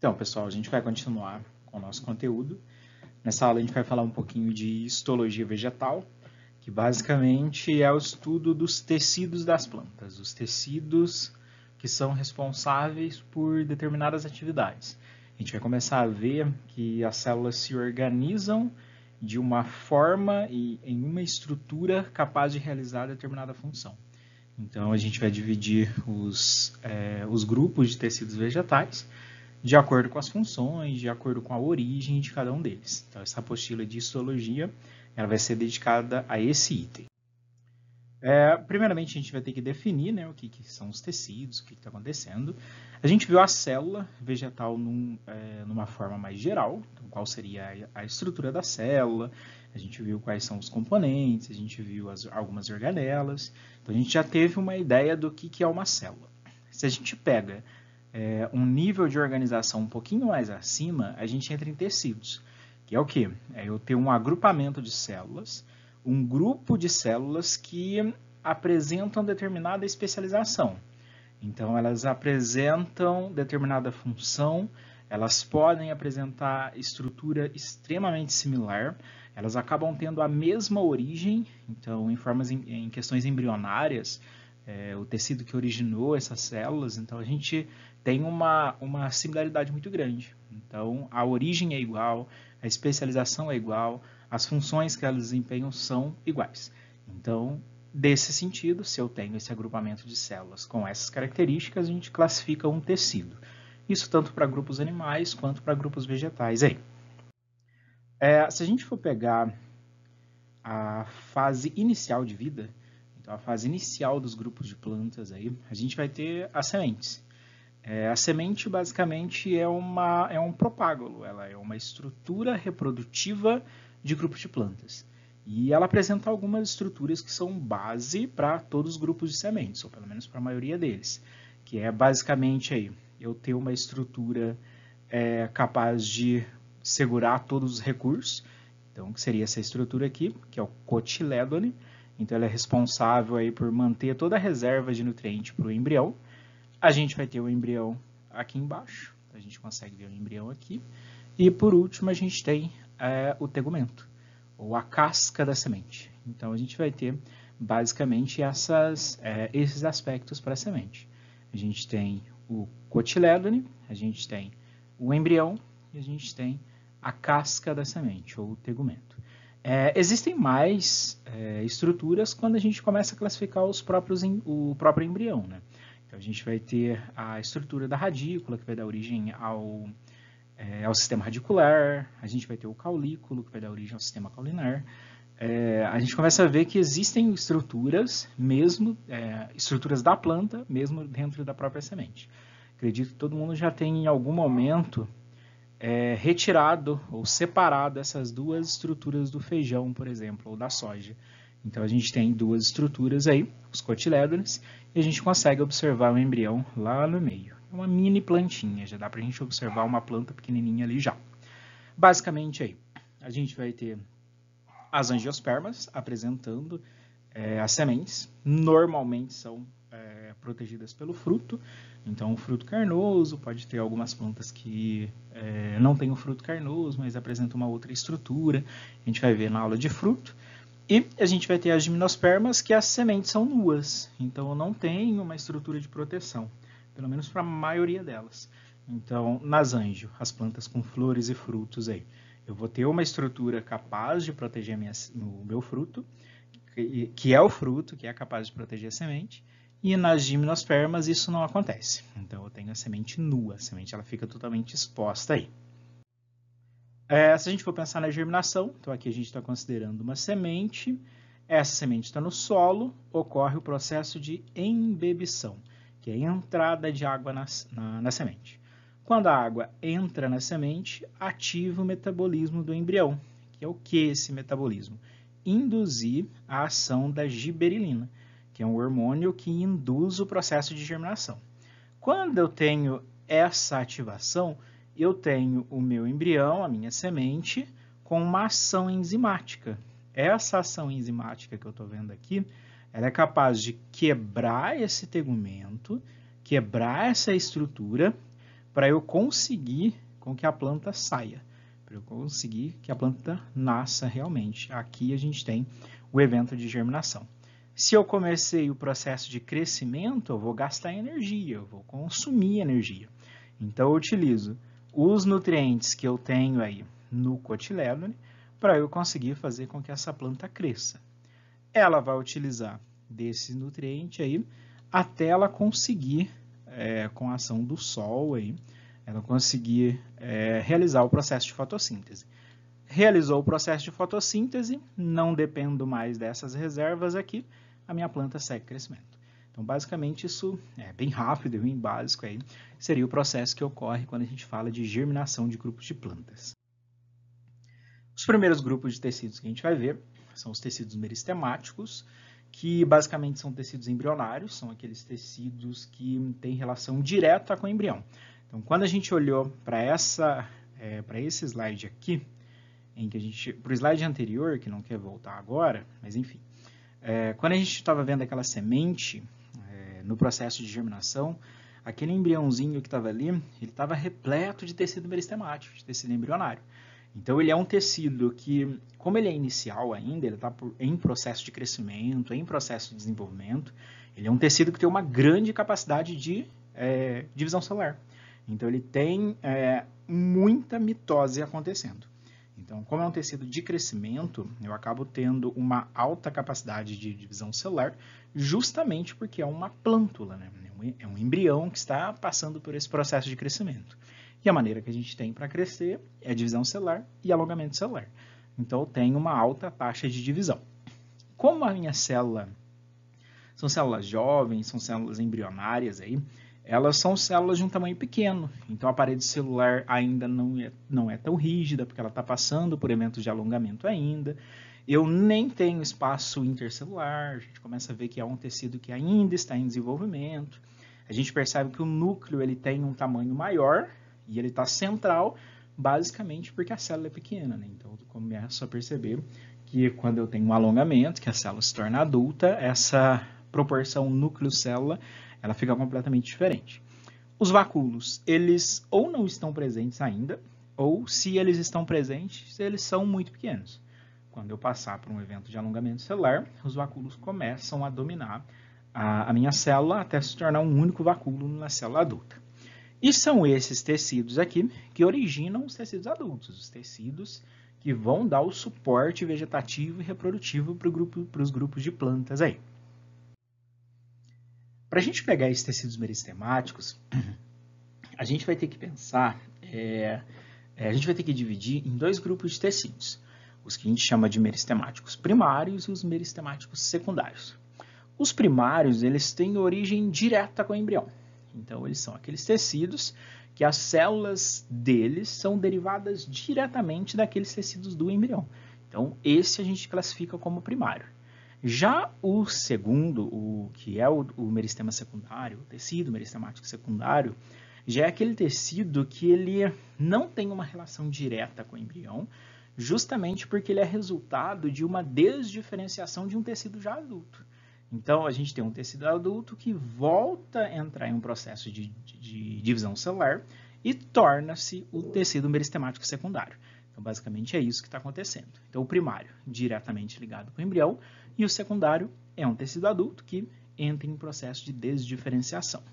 Então, pessoal, a gente vai continuar com o nosso conteúdo. Nessa aula a gente vai falar um pouquinho de histologia vegetal, que basicamente é o estudo dos tecidos das plantas, os tecidos que são responsáveis por determinadas atividades. A gente vai começar a ver que as células se organizam de uma forma e em uma estrutura capaz de realizar determinada função. Então, a gente vai dividir os grupos de tecidos vegetais de acordo com as funções, de acordo com a origem de cada um deles. Então, essa apostila de histologia ela vai ser dedicada a esse item. Primeiramente, a gente vai ter que definir, né, o que são os tecidos, o que está acontecendo. A gente viu a célula vegetal numa forma mais geral, então, qual seria a estrutura da célula, a gente viu quais são os componentes, a gente viu algumas organelas, então a gente já teve uma ideia do que é uma célula. Se a gente pega um nível de organização um pouquinho mais acima, a gente entra em tecidos, que é o quê? É eu ter um agrupamento de células, um grupo de células que apresentam determinada especialização. Então, elas apresentam determinada função, elas podem apresentar estrutura extremamente similar, elas acabam tendo a mesma origem, então, em questões embrionárias, o tecido que originou essas células, então a gente tem uma similaridade muito grande. Então, a origem é igual, a especialização é igual, as funções que elas desempenham são iguais. Então, desse sentido, se eu tenho esse agrupamento de células com essas características, a gente classifica um tecido. Isso tanto para grupos animais quanto para grupos vegetais. Aí. Se a gente for pegar a fase inicial de vida, então a fase inicial dos grupos de plantas, aí, a gente vai ter as sementes. A semente, basicamente, é um propágulo, ela é uma estrutura reprodutiva de grupos de plantas. E ela apresenta algumas estruturas que são base para todos os grupos de sementes, ou pelo menos para a maioria deles, que é basicamente aí, eu ter uma estrutura capaz de segurar todos os recursos, então, que seria essa estrutura aqui, que é o cotilédone, então ela é responsável aí por manter toda a reserva de nutriente para o embrião. A gente vai ter o embrião aqui embaixo, a gente consegue ver o embrião aqui. E por último a gente tem o tegumento, ou a casca da semente. Então a gente vai ter basicamente esses aspectos para a semente. A gente tem o cotilédone, a gente tem o embrião e a gente tem a casca da semente, ou o tegumento. Existem mais estruturas quando a gente começa a classificar o próprio embrião, né? Então, a gente vai ter a estrutura da radícula, que vai dar origem ao sistema radicular, a gente vai ter o caulículo, que vai dar origem ao sistema caulinar. A gente começa a ver que existem estruturas, estruturas da planta, mesmo dentro da própria semente. Acredito que todo mundo já tem, em algum momento, retirado ou separado essas duas estruturas do feijão, por exemplo, ou da soja. Então, a gente tem duas estruturas aí, os cotilédones, e a gente consegue observar o embrião lá no meio. É uma mini plantinha, já dá para a gente observar uma planta pequenininha ali já. Basicamente aí, a gente vai ter as angiospermas apresentando as sementes, normalmente são protegidas pelo fruto, então o fruto carnoso, pode ter algumas plantas que não tem o fruto carnoso, mas apresentam uma outra estrutura, a gente vai ver na aula de fruto. E a gente vai ter as gimnospermas, que as sementes são nuas, então não tem uma estrutura de proteção, pelo menos para a maioria delas. Então, nas anjo, as plantas com flores e frutos aí, eu vou ter uma estrutura capaz de proteger o meu fruto, que é o fruto, que é capaz de proteger a semente, e nas gimnospermas isso não acontece. Então, eu tenho a semente nua, a semente ela fica totalmente exposta aí. Se a gente for pensar na germinação, então aqui a gente está considerando uma semente, essa semente está no solo, ocorre o processo de embebição, que é a entrada de água na semente. Quando a água entra na semente, ativa o metabolismo do embrião, que é o que esse metabolismo? Induzir a ação da giberilina, que é um hormônio que induz o processo de germinação. Quando eu tenho essa ativação, eu tenho o meu embrião, a minha semente, com uma ação enzimática. Essa ação enzimática que eu estou vendo aqui, ela é capaz de quebrar esse tegumento, quebrar essa estrutura, para eu conseguir com que a planta saia, para eu conseguir que a planta nasça realmente. Aqui a gente tem o evento de germinação. Se eu comecei o processo de crescimento, eu vou gastar energia, eu vou consumir energia. Então, eu utilizo os nutrientes que eu tenho aí no cotiledone para eu conseguir fazer com que essa planta cresça. Ela vai utilizar desse nutriente aí até ela conseguir, com a ação do sol aí, ela conseguir realizar o processo de fotossíntese. Realizou o processo de fotossíntese, não dependo mais dessas reservas aqui, a minha planta segue crescimento. Então, basicamente, isso é bem rápido e bem básico aí, seria o processo que ocorre quando a gente fala de germinação de grupos de plantas. Os primeiros grupos de tecidos que a gente vai ver são os tecidos meristemáticos, que basicamente são tecidos embrionários, são aqueles tecidos que têm relação direta com o embrião. Então, quando a gente olhou para esse slide aqui, para o slide anterior, que não quer voltar agora, mas enfim, quando a gente estava vendo aquela semente no processo de germinação, aquele embriãozinho que estava ali, ele estava repleto de tecido meristemático, de tecido embrionário. Então, ele é um tecido que, como ele é inicial ainda, ele está em processo de crescimento, em processo de desenvolvimento, ele é um tecido que tem uma grande capacidade de divisão celular. Então, ele tem muita mitose acontecendo. Então, como é um tecido de crescimento, eu acabo tendo uma alta capacidade de divisão celular, justamente porque é uma plântula, né? É um embrião que está passando por esse processo de crescimento. E a maneira que a gente tem para crescer é divisão celular e alongamento celular. Então, eu tenho uma alta taxa de divisão. Como a minha célula são células jovens, são células embrionárias aí, elas são células de um tamanho pequeno. Então, a parede celular ainda não é tão rígida, porque ela está passando por eventos de alongamento ainda. Eu nem tenho espaço intercelular, a gente começa a ver que é um tecido que ainda está em desenvolvimento. A gente percebe que o núcleo ele tem um tamanho maior, e ele está central, basicamente porque a célula é pequena, né? Então, eu começo a perceber que quando eu tenho um alongamento, que a célula se torna adulta, essa proporção núcleo-célula, ela fica completamente diferente. Os vacúolos, eles ou não estão presentes ainda, ou se eles estão presentes, eles são muito pequenos. Quando eu passar por um evento de alongamento celular, os vacúolos começam a dominar a minha célula até se tornar um único vacúolo na célula adulta. E são esses tecidos aqui que originam os tecidos adultos, os tecidos que vão dar o suporte vegetativo e reprodutivo para os grupos de plantas aí. Para a gente pegar esses tecidos meristemáticos, a gente vai ter que pensar, a gente vai ter que dividir em dois grupos de tecidos, os que a gente chama de meristemáticos primários e os meristemáticos secundários. Os primários, eles têm origem direta com o embrião. Então, eles são aqueles tecidos que as células deles são derivadas diretamente daqueles tecidos do embrião. Então, esse a gente classifica como primário. Já o segundo, o que é o meristema secundário, o tecido meristemático secundário, já é aquele tecido que ele não tem uma relação direta com o embrião, justamente porque ele é resultado de uma desdiferenciação de um tecido já adulto. Então, a gente tem um tecido adulto que volta a entrar em um processo de divisão celular e torna-se o tecido meristemático secundário. Então, basicamente, é isso que está acontecendo. Então, o primário, diretamente ligado com o embrião, e o secundário é um tecido adulto que entra em processo de desdiferenciação.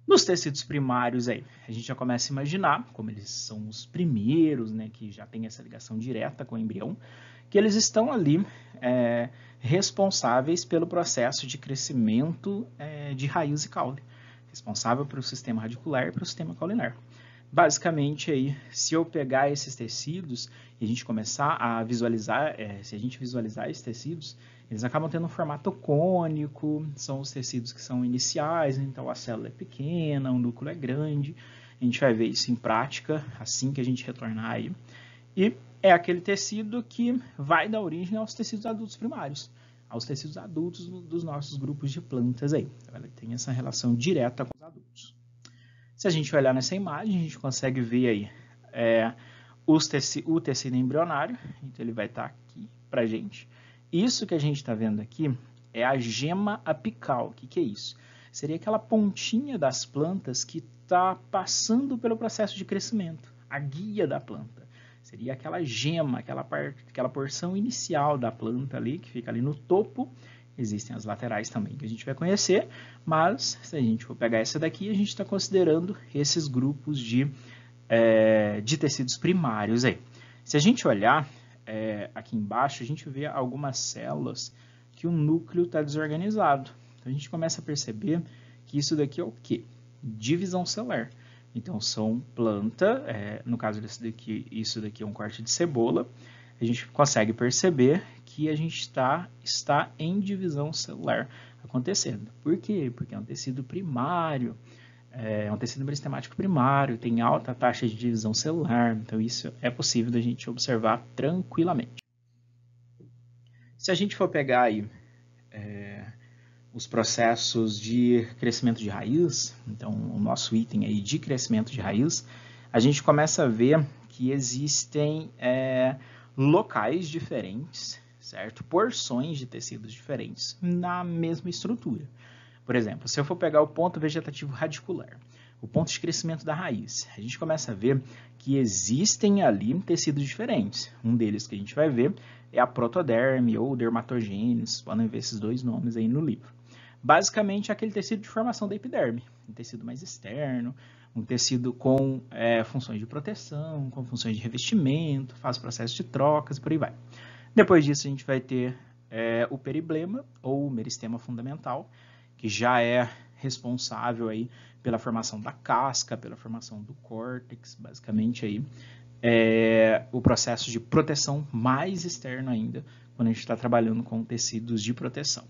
Nos tecidos primários, aí, a gente já começa a imaginar, como eles são os primeiros, né, que já tem essa ligação direta com o embrião, que eles estão ali responsáveis pelo processo de crescimento de raiz e caule, responsável para o sistema radicular e para o sistema caulinar. Basicamente, aí, se eu pegar esses tecidos e a gente começar a visualizar, se a gente visualizar esses tecidos, eles acabam tendo um formato cônico, são os tecidos que são iniciais, então a célula é pequena, o núcleo é grande, a gente vai ver isso em prática assim que a gente retornar aí. E é aquele tecido que vai dar origem aos tecidos adultos primários, aos tecidos adultos dos nossos grupos de plantas aí. Então, ela tem essa relação direta com os adultos. Se a gente olhar nessa imagem, a gente consegue ver aí o tecido embrionário, então ele vai estar aqui para a gente. Isso que a gente está vendo aqui é a gema apical. O que é isso? seria aquela pontinha das plantas que está passando pelo processo de crescimento, a guia da planta. Seria aquela gema, aquela porção inicial da planta ali, que fica ali no topo. Existem as laterais também que a gente vai conhecer, mas se a gente for pegar essa daqui, a gente está considerando esses grupos de tecidos primários aí. Se a gente olhar aqui embaixo, a gente vê algumas células que o núcleo está desorganizado. Então a gente começa a perceber que isso daqui é o quê? Divisão celular. Então, são planta, no caso desse daqui, isso daqui é um corte de cebola, a gente consegue perceber que a gente está em divisão celular acontecendo. Por quê? Porque é um tecido primário, é um tecido meristemático primário, tem alta taxa de divisão celular, então isso é possível da gente observar tranquilamente. Se a gente for pegar aí os processos de crescimento de raiz, então o nosso item aí de crescimento de raiz, a gente começa a ver que existem locais diferentes, certo? Porções de tecidos diferentes na mesma estrutura. Por exemplo, se eu for pegar o ponto vegetativo radicular, o ponto de crescimento da raiz, a gente começa a ver que existem ali tecidos diferentes. Um deles que a gente vai ver é a protoderme ou dermatogênese, podem ver esses dois nomes aí no livro. Basicamente, é aquele tecido de formação da epiderme, um tecido mais externo, um tecido com funções de proteção, com funções de revestimento, faz processo de trocas e por aí vai. Depois disso, a gente vai ter o periblema, ou meristema fundamental, que já é responsável aí pela formação da casca, pela formação do córtex, basicamente aí o processo de proteção mais externo ainda, quando a gente está trabalhando com tecidos de proteção.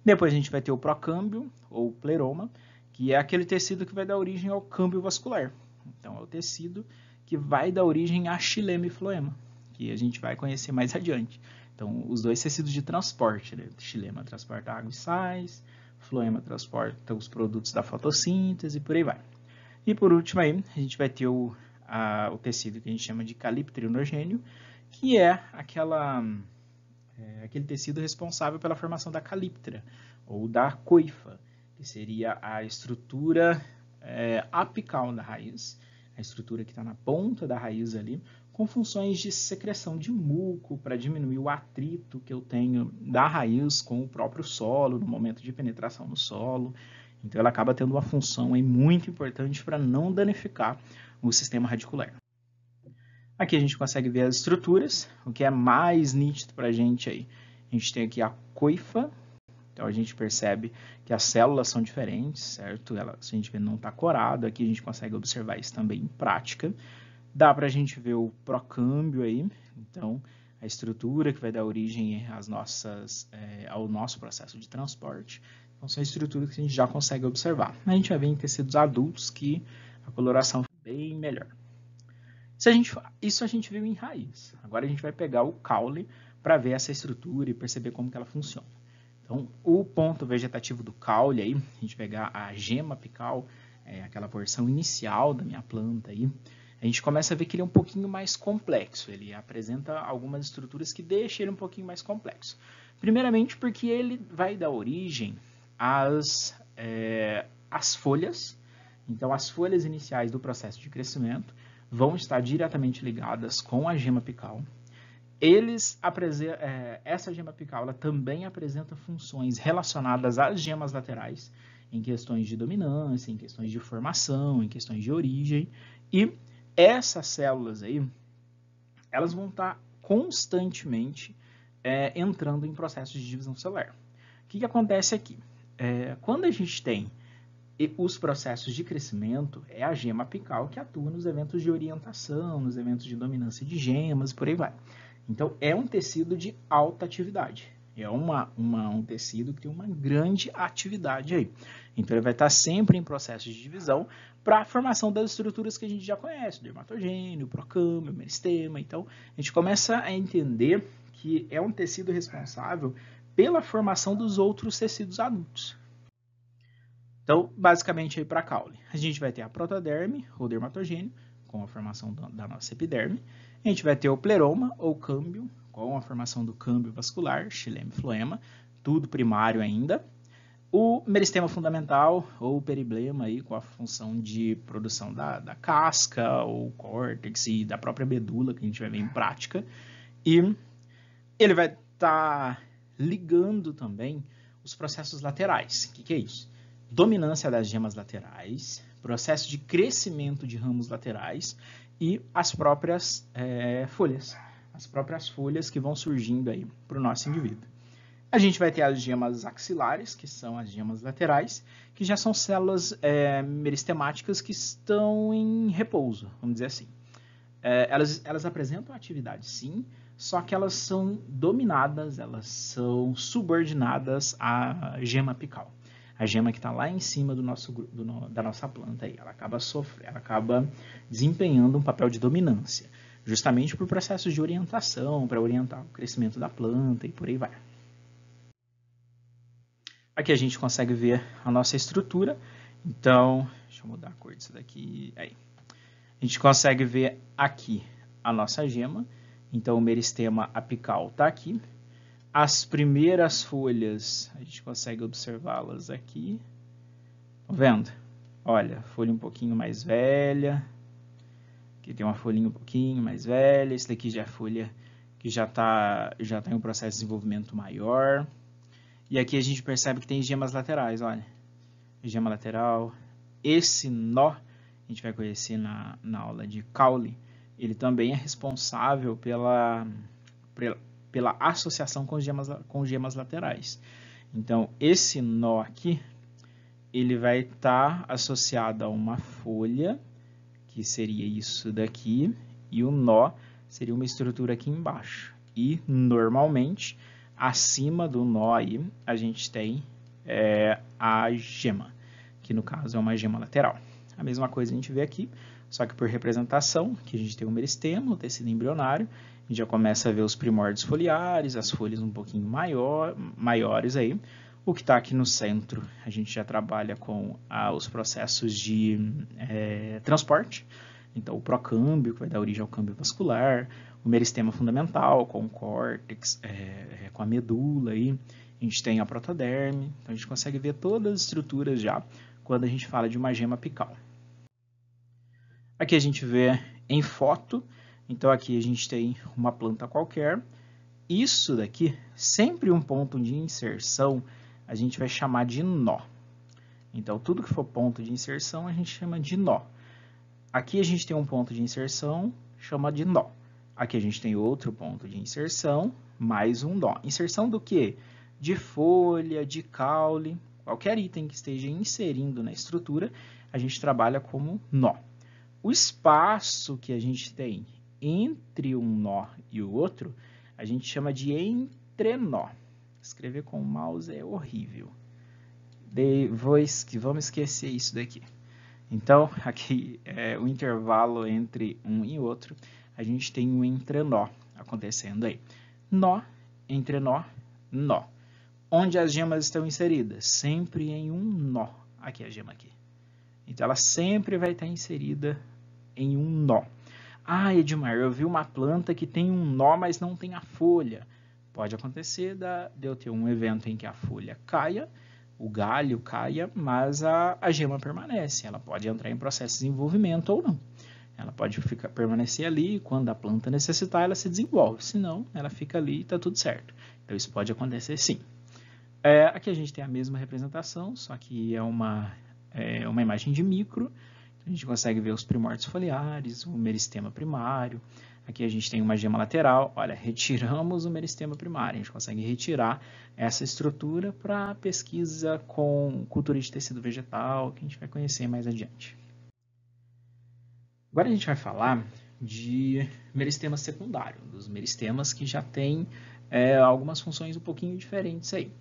Depois a gente vai ter o procâmbio, ou pleroma, que é aquele tecido que vai dar origem ao câmbio vascular. Então, é o tecido que vai dar origem a xilema e floema, que a gente vai conhecer mais adiante. Então, os dois tecidos de transporte, né? Xilema transporta água e sais, floema transporta os produtos da fotossíntese e por aí vai. E por último aí, a gente vai ter o tecido que a gente chama de caliptrinogênio, que é aquele tecido responsável pela formação da calíptera, ou da coifa, que seria a estrutura apical da raiz, a estrutura que está na ponta da raiz ali, com funções de secreção de muco para diminuir o atrito que eu tenho da raiz com o próprio solo, no momento de penetração no solo. Então, ela acaba tendo uma função aí muito importante para não danificar o sistema radicular. Aqui a gente consegue ver as estruturas, o que é mais nítido para a gente aí. A gente tem aqui a coifa, então a gente percebe que as células são diferentes, certo? Se a gente vê, não está corado, aqui a gente consegue observar isso também em prática. Dá para a gente ver o procâmbio aí, então a estrutura que vai dar origem ao nosso processo de transporte. Então são estruturas que a gente já consegue observar. A gente vai ver em tecidos adultos que a coloração é bem melhor. Isso a gente viu em raiz. Agora a gente vai pegar o caule para ver essa estrutura e perceber como que ela funciona. Então, o ponto vegetativo do caule aí, a gente pegar a gema apical, aquela porção inicial da minha planta aí, a gente começa a ver que ele é um pouquinho mais complexo. Ele apresenta algumas estruturas que deixam ele um pouquinho mais complexo. Primeiramente porque ele vai dar origem às folhas. Então, as folhas iniciais do processo de crescimento vão estar diretamente ligadas com a gema apical. Essa gema apical ela também apresenta funções relacionadas às gemas laterais, em questões de dominância, em questões de formação, em questões de origem. E essas células aí, elas vão estar constantemente entrando em processos de divisão celular. O que acontece aqui? Quando a gente tem os processos de crescimento, é a gema apical que atua nos eventos de orientação, nos eventos de dominância de gemas, por aí vai. Então, é um tecido de alta atividade. É um tecido que tem uma grande atividade aí. Então, ele vai estar sempre em processo de divisão para a formação das estruturas que a gente já conhece, o dermatogênio, o procâmbio, o meristema. Então, a gente começa a entender que é um tecido responsável pela formação dos outros tecidos adultos. Então, basicamente, aí para caule, a gente vai ter a protoderme, ou dermatogênio, com a formação da nossa epiderme. A gente vai ter o pleroma, ou câmbio, com a formação do câmbio vascular, xilema e floema, tudo primário ainda. O meristema fundamental, ou periblema, aí, com a função de produção da casca, ou córtex e da própria medula, que a gente vai ver em prática. E ele vai estar ligando também os processos laterais. O que é isso? Dominância das gemas laterais, processo de crescimento de ramos laterais e as próprias folhas. As próprias folhas que vão surgindo aí para o nosso indivíduo. A gente vai ter as gemas axilares, que são as gemas laterais, que já são células meristemáticas que estão em repouso, vamos dizer assim. Elas apresentam atividade, sim, só que elas são dominadas, elas são subordinadas à gema apical. A gema que está lá em cima da nossa planta. Aí. Ela acaba desempenhando um papel de dominância, justamente por processos de orientação, para orientar o crescimento da planta e por aí vai. Aqui a gente consegue ver a nossa estrutura. Então, deixa eu mudar a cor disso daqui. Aí. A gente consegue ver aqui a nossa gema. Então, o meristema apical está aqui. As primeiras folhas, a gente consegue observá-las aqui. Estão vendo? Olha, folha um pouquinho mais velha. Aqui tem uma folhinha um pouquinho mais velha. Esse daqui já é folha que já tá em um processo de desenvolvimento maior. E aqui a gente percebe que tem gemas laterais, olha. Gema lateral. Esse nó, a gente vai conhecer na aula de caule, ele também é responsável pela associação com gemas laterais. Então, esse nó aqui, ele vai estar associado a uma folha, que seria isso daqui, e o nó seria uma estrutura aqui embaixo. E, normalmente, acima do nó aí, a gente tem a gema, que no caso é uma gema lateral. A mesma coisa a gente vê aqui, só que por representação, que a gente tem o meristema, o tecido embrionário, a gente já começa a ver os primórdios foliares, as folhas um pouquinho maiores aí. O que está aqui no centro, a gente já trabalha com os processos de transporte. Então, o procâmbio, que vai dar origem ao câmbio vascular, o meristema fundamental, com o córtex, com a medula aí. A gente tem a protoderme, então a gente consegue ver todas as estruturas já quando a gente fala de uma gema apical. Aqui a gente vê em foto, então aqui a gente tem uma planta qualquer. Isso daqui, sempre um ponto de inserção, a gente vai chamar de nó. Então, tudo que for ponto de inserção, a gente chama de nó. Aqui a gente tem um ponto de inserção, chama de nó. Aqui a gente tem outro ponto de inserção, mais um nó. Inserção do quê? De folha, de caule, qualquer item que esteja inserindo na estrutura, a gente trabalha como nó. O espaço que a gente tem entre um nó e o outro, a gente chama de entrenó. Escrever com o mouse é horrível. Vamos esquecer isso daqui. Então, aqui o intervalo entre um e outro, a gente tem um entrenó acontecendo aí. Nó, entrenó, nó. Onde as gemas estão inseridas? Sempre em um nó. Aqui a gema aqui. Então, ela sempre vai estar inserida em um nó. Ah, Edmar, eu vi uma planta que tem um nó, mas não tem a folha. Pode acontecer de eu ter um evento em que a folha caia, o galho caia, mas a gema permanece. Ela pode entrar em processo de desenvolvimento ou não. Ela pode permanecer ali e quando a planta necessitar, ela se desenvolve. Se não, ela fica ali e está tudo certo. Então, isso pode acontecer sim. Aqui a gente tem a mesma representação, só que é uma imagem de micro. A gente consegue ver os primórdios foliares, o meristema primário. Aqui a gente tem uma gema lateral. Olha, retiramos o meristema primário. A gente consegue retirar essa estrutura para pesquisa com cultura de tecido vegetal, que a gente vai conhecer mais adiante. Agora a gente vai falar de meristema secundário, dos meristemas que já têm algumas funções um pouquinho diferentes aí.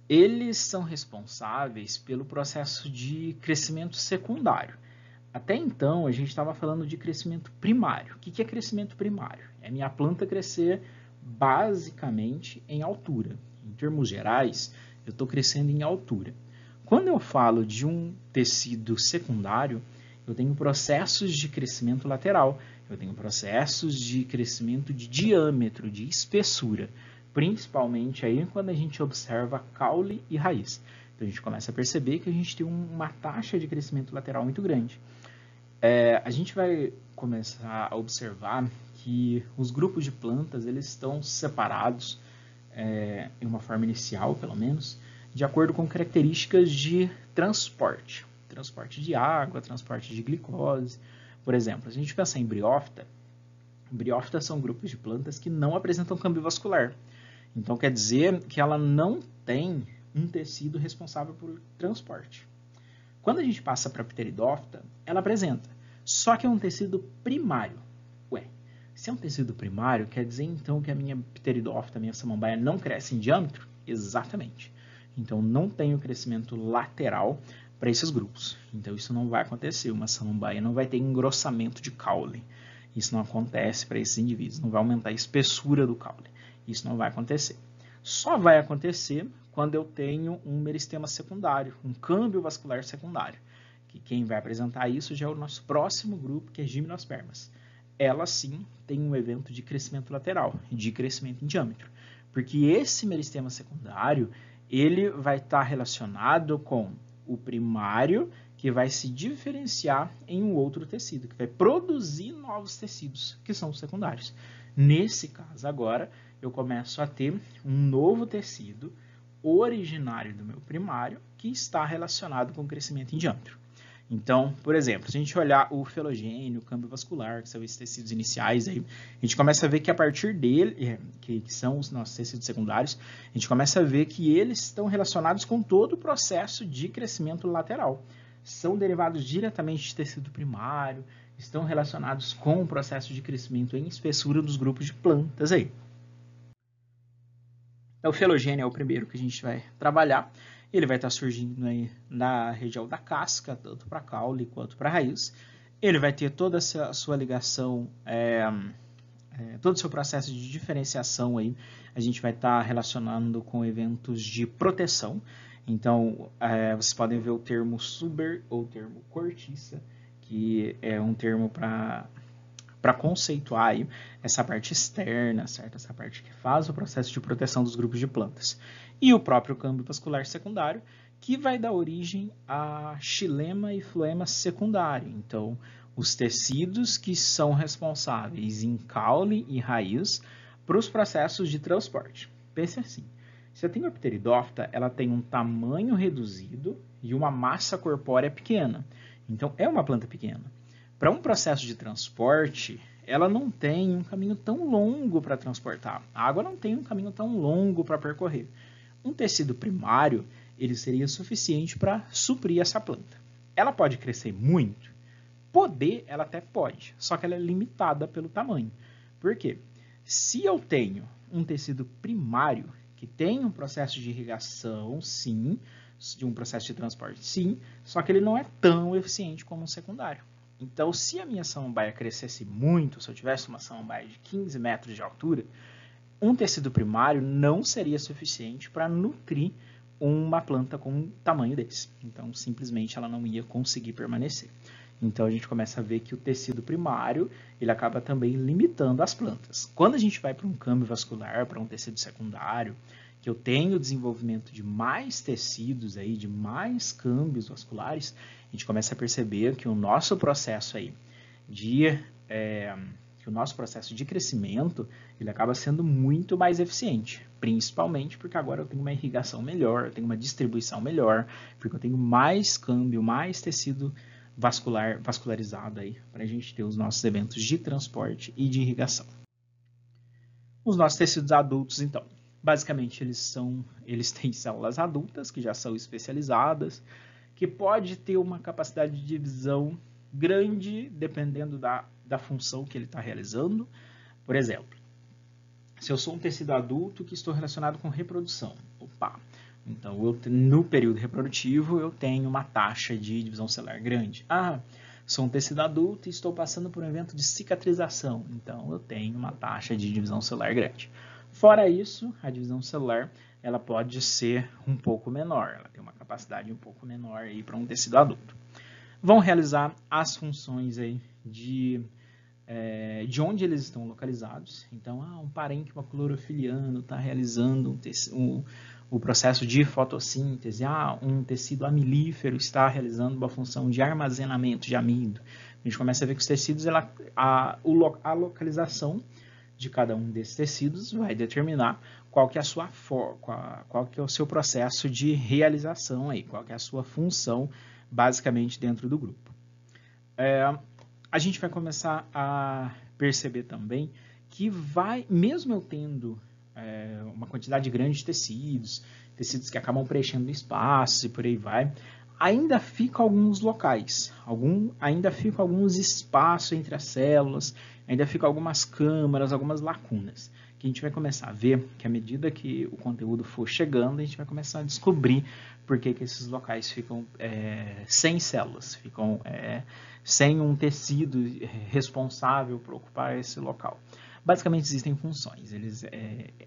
Eles são responsáveis pelo processo de crescimento secundário. Até então, a gente estava falando de crescimento primário. O que é crescimento primário? É minha planta crescer basicamente em altura. Em termos gerais, eu estou crescendo em altura. Quando eu falo de um tecido secundário, eu tenho processos de crescimento lateral, eu tenho processos de crescimento de diâmetro, de espessura, principalmente aí quando a gente observa caule e raiz. Então, a gente começa a perceber que a gente tem uma taxa de crescimento lateral muito grande. A gente vai começar a observar que os grupos de plantas eles estão separados, em uma forma inicial, pelo menos, de acordo com características de transporte. Transporte de água, transporte de glicose. Por exemplo, se a gente pensar em briófita, briófitas são grupos de plantas que não apresentam câmbio vascular. Então, quer dizer que ela não tem um tecido responsável por transporte. Quando a gente passa para a pteridófita, ela apresenta, só que é um tecido primário. Ué, se é um tecido primário, quer dizer então que a minha pteridófita, a minha samambaia, não cresce em diâmetro? Exatamente. Então, não tem o crescimento lateral para esses grupos. Então, isso não vai acontecer. Uma samambaia não vai ter engrossamento de caule. Isso não acontece para esses indivíduos. Não vai aumentar a espessura do caule. Isso não vai acontecer. Só vai acontecer quando eu tenho um meristema secundário, um câmbio vascular secundário. Que quem vai apresentar isso já é o nosso próximo grupo, que é gimnospermas. Ela sim tem um evento de crescimento lateral, de crescimento em diâmetro. Porque esse meristema secundário, ele vai estar relacionado com o primário, que vai se diferenciar em um outro tecido, que vai produzir novos tecidos, que são os secundários. Nesse caso agora, eu começo a ter um novo tecido originário do meu primário que está relacionado com o crescimento em diâmetro. Então, por exemplo, se a gente olhar o filogênio, o câmbio vascular, que são esses tecidos iniciais, aí, a gente começa a ver que a partir dele, que são os nossos tecidos secundários, a gente começa a ver que eles estão relacionados com todo o processo de crescimento lateral. São derivados diretamente de tecido primário, estão relacionados com o processo de crescimento em espessura dos grupos de plantas aí. O filogênio é o primeiro que a gente vai trabalhar. Ele vai estar surgindo aí na região da casca, tanto para caule quanto para raiz. Ele vai ter toda a sua ligação, todo o seu processo de diferenciação aí. A gente vai estar relacionando com eventos de proteção. Então, vocês podem ver o termo suber ou termo cortiça, que é um termo para conceituar aí essa parte externa, certo? Essa parte que faz o processo de proteção dos grupos de plantas. E o próprio câmbio vascular secundário, que vai dar origem a xilema e floema secundário. Então, os tecidos que são responsáveis em caule e raiz para os processos de transporte. Pense assim, se eu tenho a pteridófita, ela tem um tamanho reduzido e uma massa corpórea pequena. Então, é uma planta pequena. Para um processo de transporte, ela não tem um caminho tão longo para transportar. A água não tem um caminho tão longo para percorrer. Um tecido primário, ele seria suficiente para suprir essa planta. Ela pode crescer muito? Poder, ela até pode, só que ela é limitada pelo tamanho. Por quê? Se eu tenho um tecido primário, que tem um processo de irrigação, sim, de um processo de transporte, sim, só que ele não é tão eficiente como um secundário. Então, se a minha samambaia crescesse muito, se eu tivesse uma samambaia de 15 metros de altura, um tecido primário não seria suficiente para nutrir uma planta com um tamanho desse. Então, simplesmente, ela não ia conseguir permanecer. Então, a gente começa a ver que o tecido primário, ele acaba também limitando as plantas. Quando a gente vai para um câmbio vascular, para um tecido secundário, que eu tenho o desenvolvimento de mais tecidos aí, de mais câmbios vasculares, a gente começa a perceber que o nosso processo aí que o nosso processo de crescimento, ele acaba sendo muito mais eficiente, principalmente porque agora eu tenho uma irrigação melhor, eu tenho uma distribuição melhor, porque eu tenho mais câmbio, mais tecido vascularizado aí, para a gente ter os nossos eventos de transporte e de irrigação. Os nossos tecidos adultos, então, basicamente eles têm células adultas, que já são especializadas, que pode ter uma capacidade de divisão grande, dependendo da função que ele está realizando. Por exemplo, se eu sou um tecido adulto que estou relacionado com reprodução, então no período reprodutivo eu tenho uma taxa de divisão celular grande. Sou um tecido adulto e estou passando por um evento de cicatrização, então eu tenho uma taxa de divisão celular grande. Fora isso, a divisão celular ela pode ser um pouco menor, ela tem uma capacidade um pouco menor para um tecido adulto. Vão realizar as funções aí de onde eles estão localizados. Então, um parênquima clorofiliano está realizando o processo de fotossíntese. Um tecido amilífero está realizando uma função de armazenamento de amido. A gente começa a ver que os tecidos, a localização de cada um desses tecidos vai determinar qual que é qual que é o seu processo de realização aí, qual que é a sua função basicamente dentro do grupo. A gente vai começar a perceber também que mesmo eu tendo uma quantidade grande de tecidos que acabam preenchendo espaços e por aí vai, ainda ficam alguns locais, ainda ficam alguns espaços entre as células, ainda ficam algumas câmaras, algumas lacunas, que a gente vai começar a ver que à medida que o conteúdo for chegando, a gente vai começar a descobrir por que esses locais ficam sem células, ficam sem um tecido responsável por ocupar esse local. Basicamente existem funções,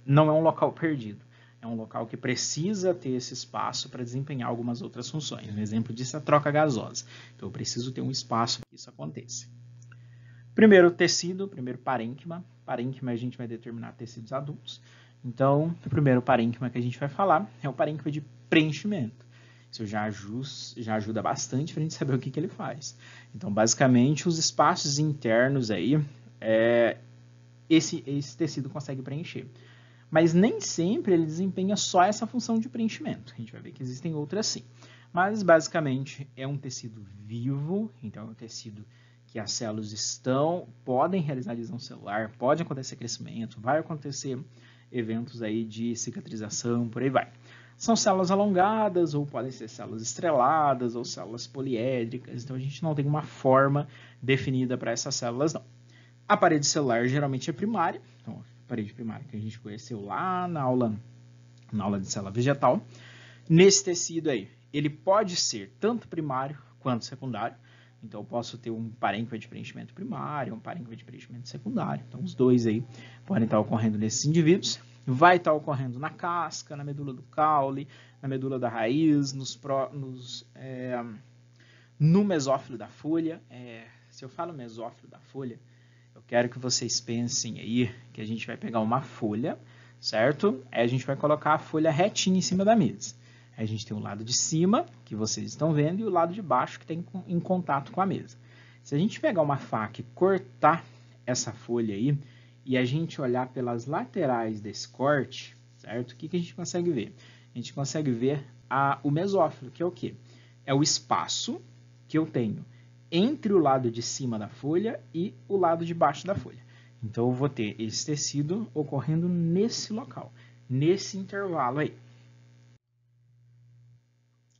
não é um local perdido, é um local que precisa ter esse espaço para desempenhar algumas outras funções. Um exemplo disso é a troca gasosa. Então eu preciso ter um espaço para que isso aconteça. Primeiro tecido, primeiro parênquima. Parênquima a gente vai determinar tecidos adultos. Então, o primeiro parênquima que a gente vai falar é o parênquima de preenchimento. Isso já ajuda bastante para a gente saber o que ele faz. Então, basicamente, os espaços internos aí, esse tecido consegue preencher. Mas nem sempre ele desempenha só essa função de preenchimento. A gente vai ver que existem outras sim. Mas, basicamente, é um tecido vivo, então é um tecido que as células podem realizar lesão celular, pode acontecer crescimento, vai acontecer eventos aí de cicatrização, por aí vai. São células alongadas, ou podem ser células estreladas, ou células poliédricas, então a gente não tem uma forma definida para essas células, não. A parede celular geralmente é primária, então a parede primária que a gente conheceu lá na aula de célula vegetal. Nesse tecido aí, ele pode ser tanto primário quanto secundário. Então, eu posso ter um parênquima de preenchimento primário, um parênquima de preenchimento secundário. Então, os dois aí podem estar ocorrendo nesses indivíduos. Vai estar ocorrendo na casca, na medula do caule, na medula da raiz, no mesófilo da folha. Se eu falo mesófilo da folha, eu quero que vocês pensem aí que a gente vai pegar uma folha, certo? Aí a gente vai colocar a folha retinha em cima da mesa. Aí a gente tem o lado de cima, que vocês estão vendo, e o lado de baixo, que tem em contato com a mesa. Se a gente pegar uma faca e cortar essa folha aí, e a gente olhar pelas laterais desse corte, certo? O que a gente consegue ver? A gente consegue ver o mesófilo, que é o quê? É o espaço que eu tenho entre o lado de cima da folha e o lado de baixo da folha. Então, eu vou ter esse tecido ocorrendo nesse local, nesse intervalo aí.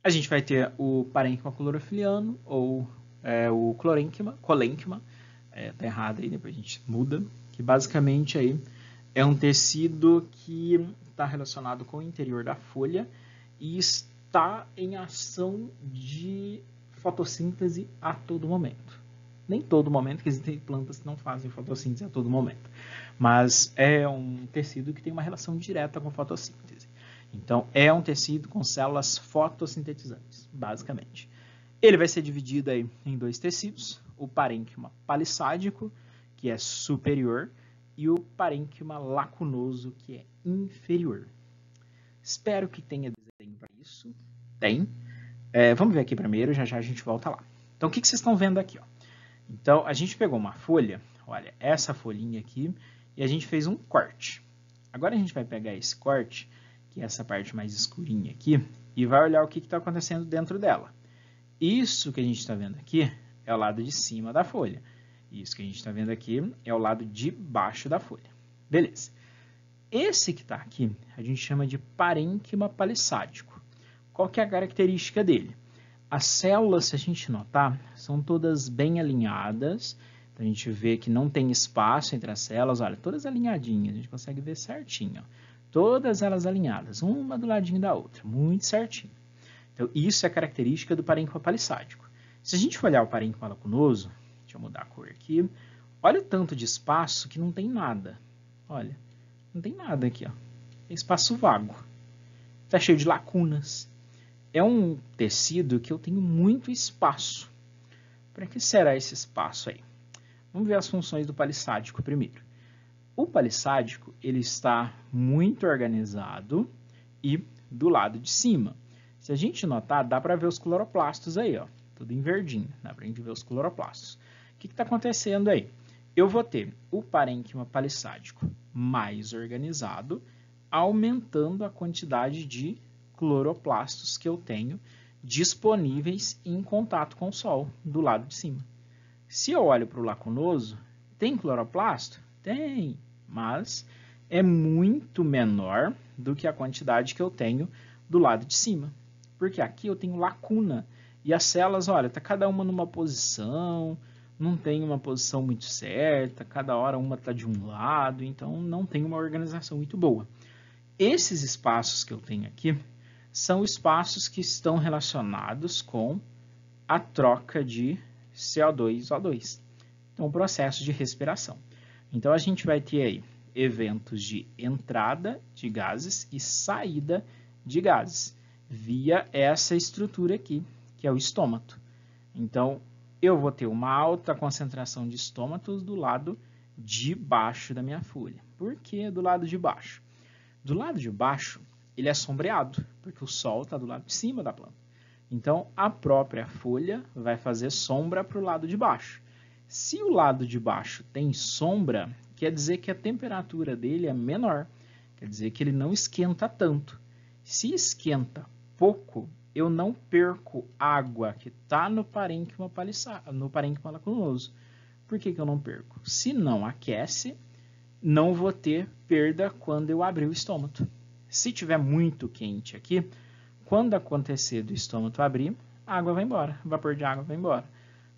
A gente vai ter o parênquima clorofiliano, ou o colênquima, tá errado aí, depois a gente muda, que basicamente aí é um tecido que está relacionado com o interior da folha e está em ação de fotossíntese a todo momento. Nem todo momento, porque existem plantas que não fazem fotossíntese a todo momento, mas é um tecido que tem uma relação direta com fotossíntese. Então, é um tecido com células fotossintetizantes, basicamente. Ele vai ser dividido aí em dois tecidos, o parênquima palissádico, que é superior, e o parênquima lacunoso, que é inferior. Espero que tenha desenho para isso. Tem. Vamos ver aqui primeiro, já a gente volta lá. Então, o que vocês estão vendo aqui? Ó? Então, a gente pegou uma folha, olha, essa folhinha aqui, e a gente fez um corte. Agora a gente vai pegar esse corte, que é essa parte mais escurinha aqui, e vai olhar o que está acontecendo dentro dela. Isso que a gente está vendo aqui é o lado de cima da folha. Isso que a gente está vendo aqui é o lado de baixo da folha. Beleza. Esse que está aqui, a gente chama de parênquima palissádico. Qual que é a característica dele? As células, se a gente notar, são todas bem alinhadas. Então, a gente vê que não tem espaço entre as células. Olha, todas alinhadinhas, a gente consegue ver certinho. Ó. Todas elas alinhadas, uma do ladinho da outra, muito certinho. Então, isso é característica do parênquima palissádico. Se a gente for olhar o parênquima lacunoso, deixa eu mudar a cor aqui, olha o tanto de espaço que não tem nada. Olha, não tem nada aqui, ó. Tem espaço vago. Está cheio de lacunas. É um tecido que eu tenho muito espaço. Para que será esse espaço aí? Vamos ver as funções do palissádico primeiro. O palissádico, ele está muito organizado e do lado de cima. Se a gente notar, dá para ver os cloroplastos aí, ó, tudo em verdinho, dá para a gente ver os cloroplastos. O que está acontecendo aí? Eu vou ter o parênquima palissádico mais organizado, aumentando a quantidade de cloroplastos que eu tenho disponíveis em contato com o Sol, do lado de cima. Se eu olho para o lacunoso, tem cloroplasto? Tem, mas é muito menor do que a quantidade que eu tenho do lado de cima. Porque aqui eu tenho lacuna. E as células, olha, está cada uma numa posição, não tem uma posição muito certa, cada hora uma está de um lado, então não tem uma organização muito boa. Esses espaços que eu tenho aqui são espaços que estão relacionados com a troca de CO2 e O2. Então, o processo de respiração. Então, a gente vai ter aí eventos de entrada de gases e saída de gases via essa estrutura aqui, que é o estômato. Então, eu vou ter uma alta concentração de estômatos do lado de baixo da minha folha. Por que do lado de baixo? Do lado de baixo, ele é sombreado, porque o sol está do lado de cima da planta. Então, a própria folha vai fazer sombra para o lado de baixo. Se o lado de baixo tem sombra, quer dizer que a temperatura dele é menor, quer dizer que ele não esquenta tanto. Se esquenta pouco, eu não perco água que está no parênquima lacunoso. Por que eu não perco? Se não aquece, não vou ter perda quando eu abrir o estômato. Se tiver muito quente aqui, quando acontecer do estômato abrir, a água vai embora, o vapor de água vai embora.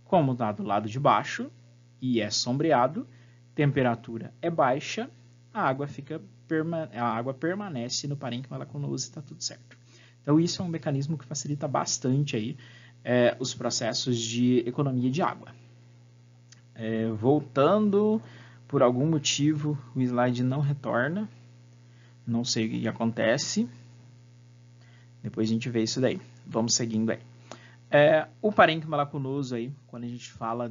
Como está do lado de baixo e é sombreado, temperatura é baixa, a água permanece no parênquima lacunoso e está tudo certo. Então, isso é um mecanismo que facilita bastante aí, os processos de economia de água. Voltando, por algum motivo, o slide não retorna. Não sei o que acontece. Depois a gente vê isso daí. Vamos seguindo aí. O parênquima lacunoso aí, quando a gente fala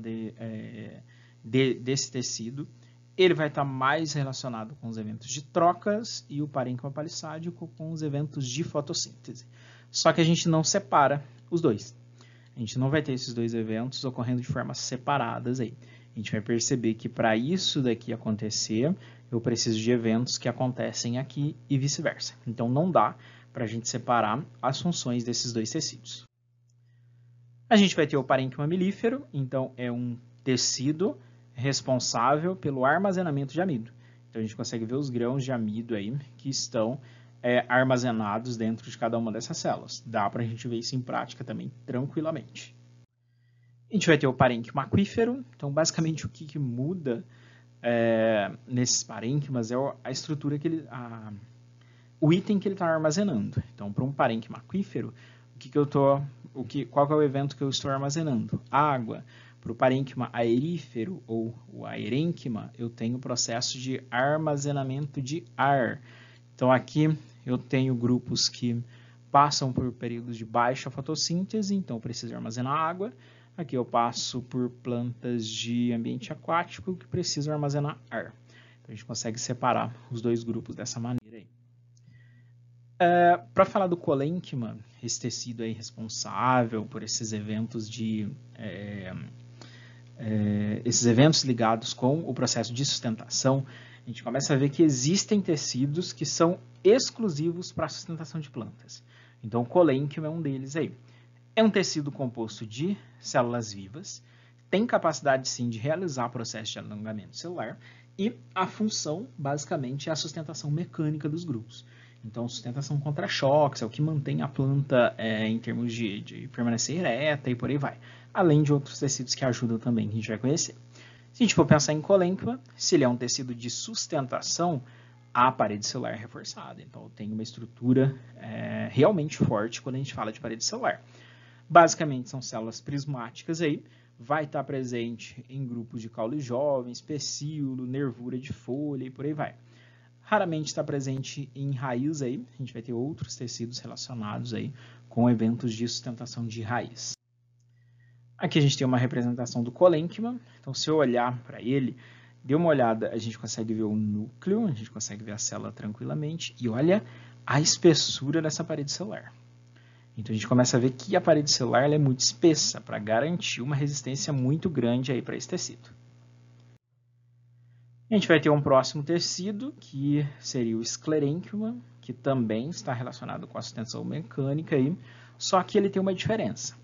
desse tecido, ele vai estar mais relacionado com os eventos de trocas e o parênquima palissádico com os eventos de fotossíntese. Só que a gente não separa os dois. A gente não vai ter esses dois eventos ocorrendo de formas separadas aí. A gente vai perceber que para isso daqui acontecer, eu preciso de eventos que acontecem aqui e vice-versa. Então, não dá para a gente separar as funções desses dois tecidos. A gente vai ter o parênquima milífero, então é um tecido responsável pelo armazenamento de amido. Então, a gente consegue ver os grãos de amido aí que estão armazenados dentro de cada uma dessas células. Dá para a gente ver isso em prática também tranquilamente. A gente vai ter o parênquima aquífero. Então, basicamente, o que muda nesses parênquimas é a estrutura que o item que ele está armazenando. Então, para um parênquima aquífero, qual que é o evento que eu estou armazenando? Água. Para o parênquima aerífero ou o aerênquima, eu tenho o processo de armazenamento de ar. Então, aqui eu tenho grupos que passam por períodos de baixa fotossíntese, então preciso armazenar água. Aqui eu passo por plantas de ambiente aquático que precisam armazenar ar. Então, a gente consegue separar os dois grupos dessa maneira aí. Para falar do colênquima, esse tecido aí responsável por esses eventos esses eventos ligados com o processo de sustentação, a gente começa a ver que existem tecidos que são exclusivos para a sustentação de plantas. Então, o colênquima é um deles aí. É um tecido composto de células vivas, tem capacidade sim de realizar processo de alongamento celular e a função, basicamente, é a sustentação mecânica dos grupos. Então, sustentação contra choques é o que mantém a planta em termos de permanecer ereta e por aí vai. Além de outros tecidos que ajudam também, que a gente vai conhecer. Se a gente for pensar em colênquima, se ele é um tecido de sustentação, a parede celular é reforçada. Então, tem uma estrutura realmente forte quando a gente fala de parede celular. Basicamente, são células prismáticas aí, vai estar presente em grupos de caule jovens, pecíolo, nervura de folha e por aí vai. Raramente está presente em raiz aí, a gente vai ter outros tecidos relacionados aí com eventos de sustentação de raiz. Aqui a gente tem uma representação do colênquima, então se eu olhar para ele, dê uma olhada, a gente consegue ver o núcleo, a gente consegue ver a célula tranquilamente, e olha a espessura dessa parede celular. Então, a gente começa a ver que a parede celular ela é muito espessa para garantir uma resistência muito grande aí para esse tecido. A gente vai ter um próximo tecido, que seria o esclerênquima, que também está relacionado com a sustentação mecânica, aí, só que ele tem uma diferença.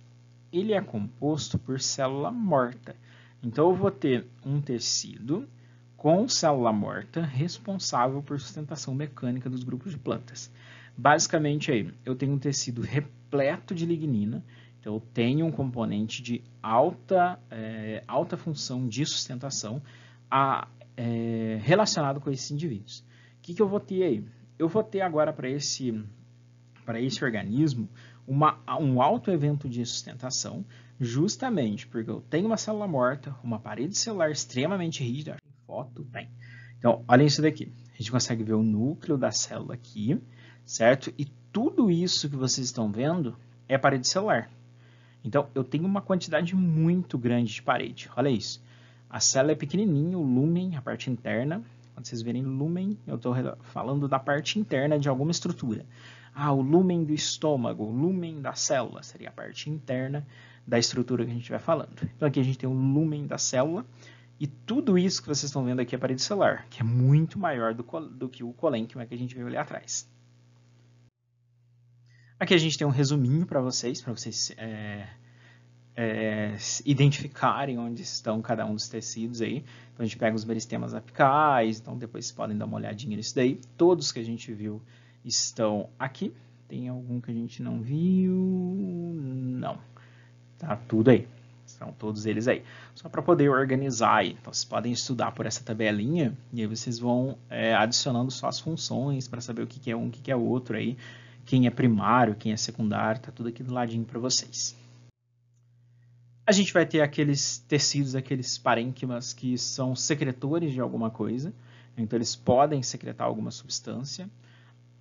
Ele é composto por célula morta. Então, eu vou ter um tecido com célula morta responsável por sustentação mecânica dos grupos de plantas. Basicamente, aí, eu tenho um tecido repleto de lignina, então eu tenho um componente de alta função de sustentação relacionado com esses indivíduos. O que eu vou ter aí? Eu vou ter agora para esse organismo um alto evento de sustentação, justamente porque eu tenho uma célula morta, uma parede celular extremamente rígida. Foto, bem. Então, olha isso daqui. A gente consegue ver o núcleo da célula aqui, certo? E tudo isso que vocês estão vendo é parede celular. Então, eu tenho uma quantidade muito grande de parede. Olha isso. A célula é pequenininha, o lúmen, a parte interna. Quando vocês verem lúmen, eu estou falando da parte interna de alguma estrutura. O lúmen do estômago, o lúmen da célula, seria a parte interna da estrutura que a gente vai falando. Então, aqui a gente tem o lúmen da célula. E tudo isso que vocês estão vendo aqui é a parede celular, que é muito maior do que o colênquima que a gente viu ali atrás. Aqui a gente tem um resuminho para vocês identificarem onde estão cada um dos tecidos aí. Então, a gente pega os meristemas apicais, então depois vocês podem dar uma olhadinha nisso daí. Todos que a gente viu estão aqui. Tem algum que a gente não viu? Não. Tá tudo aí. Estão todos eles aí. Só para poder organizar aí. Então, vocês podem estudar por essa tabelinha e aí vocês vão adicionando só as funções para saber o que é um, o que é o outro aí. Quem é primário, quem é secundário, tá tudo aqui do ladinho para vocês. A gente vai ter aqueles tecidos, aqueles parênquimas que são secretores de alguma coisa. Então, eles podem secretar alguma substância.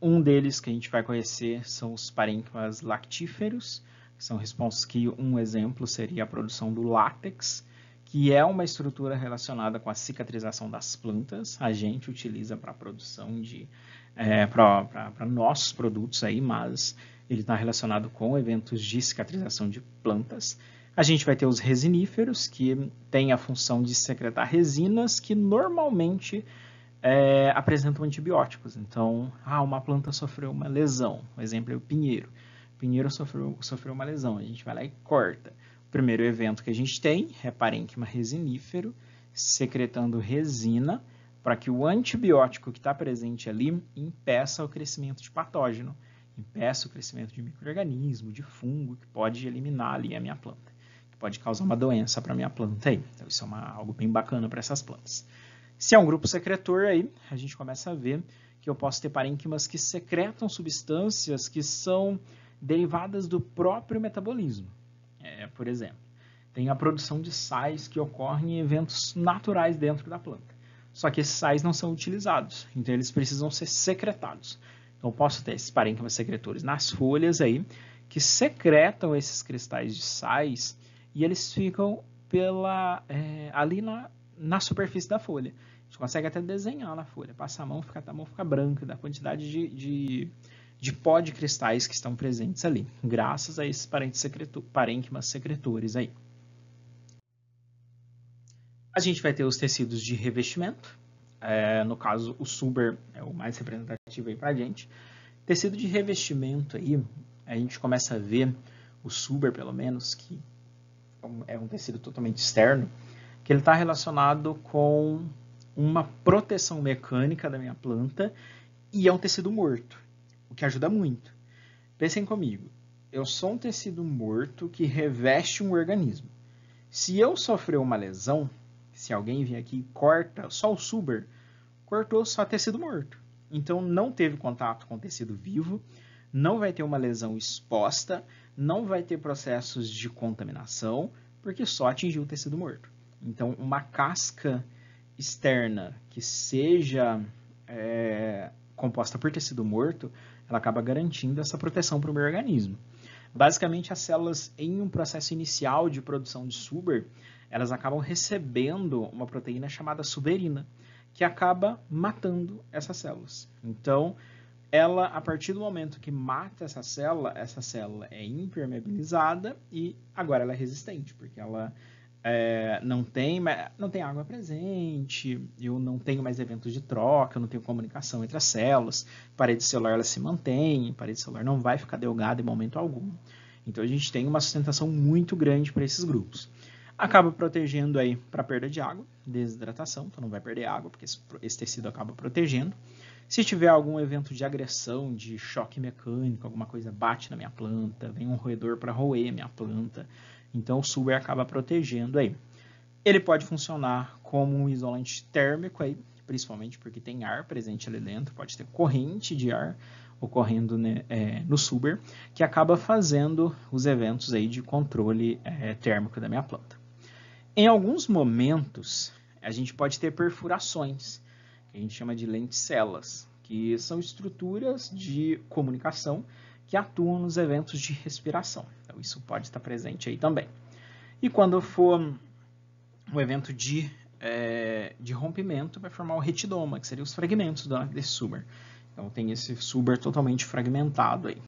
Um deles que a gente vai conhecer são os parênquimas lactíferos, que são respostas que um exemplo seria a produção do látex, que é uma estrutura relacionada com a cicatrização das plantas. A gente utiliza para a produção para nossos produtos aí, mas ele está relacionado com eventos de cicatrização de plantas. A gente vai ter os resiníferos, que têm a função de secretar resinas que normalmente apresentam antibióticos. Então, uma planta sofreu uma lesão. O exemplo é o pinheiro. O pinheiro sofreu uma lesão. A gente vai lá e corta. O primeiro evento que a gente tem é parênquima resinífero, secretando resina para que o antibiótico que está presente ali impeça o crescimento de patógeno, impeça o crescimento de micro-organismo, de fungo, que pode eliminar ali a minha planta, que pode causar uma doença para a minha planta aí. Então, isso é algo bem bacana para essas plantas. Se é um grupo secretor aí, a gente começa a ver que eu posso ter parênquimas que secretam substâncias que são derivadas do próprio metabolismo. Por exemplo, tem a produção de sais que ocorrem em eventos naturais dentro da planta. Só que esses sais não são utilizados, então eles precisam ser secretados. Então eu posso ter esses parênquimas secretores nas folhas aí, que secretam esses cristais de sais e eles ficam ali na superfície da folha. A gente consegue até desenhar na folha, passa a mão fica branca da quantidade de pó de cristais que estão presentes ali, graças a esses parênquimas secretores aí. A gente vai ter os tecidos de revestimento, no caso o suber é o mais representativo aí pra gente. Tecido de revestimento aí, a gente começa a ver o suber pelo menos, que é um tecido totalmente externo, que ele está relacionado com uma proteção mecânica da minha planta e é um tecido morto, o que ajuda muito. Pensem comigo, eu sou um tecido morto que reveste um organismo. Se eu sofrer uma lesão, se alguém vier aqui e corta só o suber, cortou só tecido morto. Então não teve contato com tecido vivo, não vai ter uma lesão exposta, não vai ter processos de contaminação, porque só atingiu o tecido morto. Então, uma casca externa que seja composta por tecido morto, ela acaba garantindo essa proteção para o meu organismo. Basicamente, as células, em um processo inicial de produção de suber, elas acabam recebendo uma proteína chamada suberina, que acaba matando essas células. Então, ela, a partir do momento que mata essa célula é impermeabilizada e agora ela é resistente, porque ela não tem água presente, eu não tenho mais eventos de troca, eu não tenho comunicação entre as células, parede celular ela se mantém, parede celular não vai ficar delgada em momento algum. Então a gente tem uma sustentação muito grande para esses grupos. Acaba protegendo aí para perda de água, desidratação, então não vai perder água, porque esse tecido acaba protegendo. Se tiver algum evento de agressão, de choque mecânico, alguma coisa bate na minha planta, vem um roedor para roer a minha planta, então o Suber acaba protegendo aí. Ele pode funcionar como um isolante térmico aí, principalmente porque tem ar presente ali dentro, pode ter corrente de ar ocorrendo, né, no Suber, que acaba fazendo os eventos aí de controle térmico da minha planta. Em alguns momentos, a gente pode ter perfurações, que a gente chama de lenticelas, que são estruturas de comunicação que atuam nos eventos de respiração. Então, isso pode estar presente aí também. E quando for um evento de rompimento, vai formar o retidoma, que seriam os fragmentos desse Suber. Então, tem esse Suber totalmente fragmentado aí.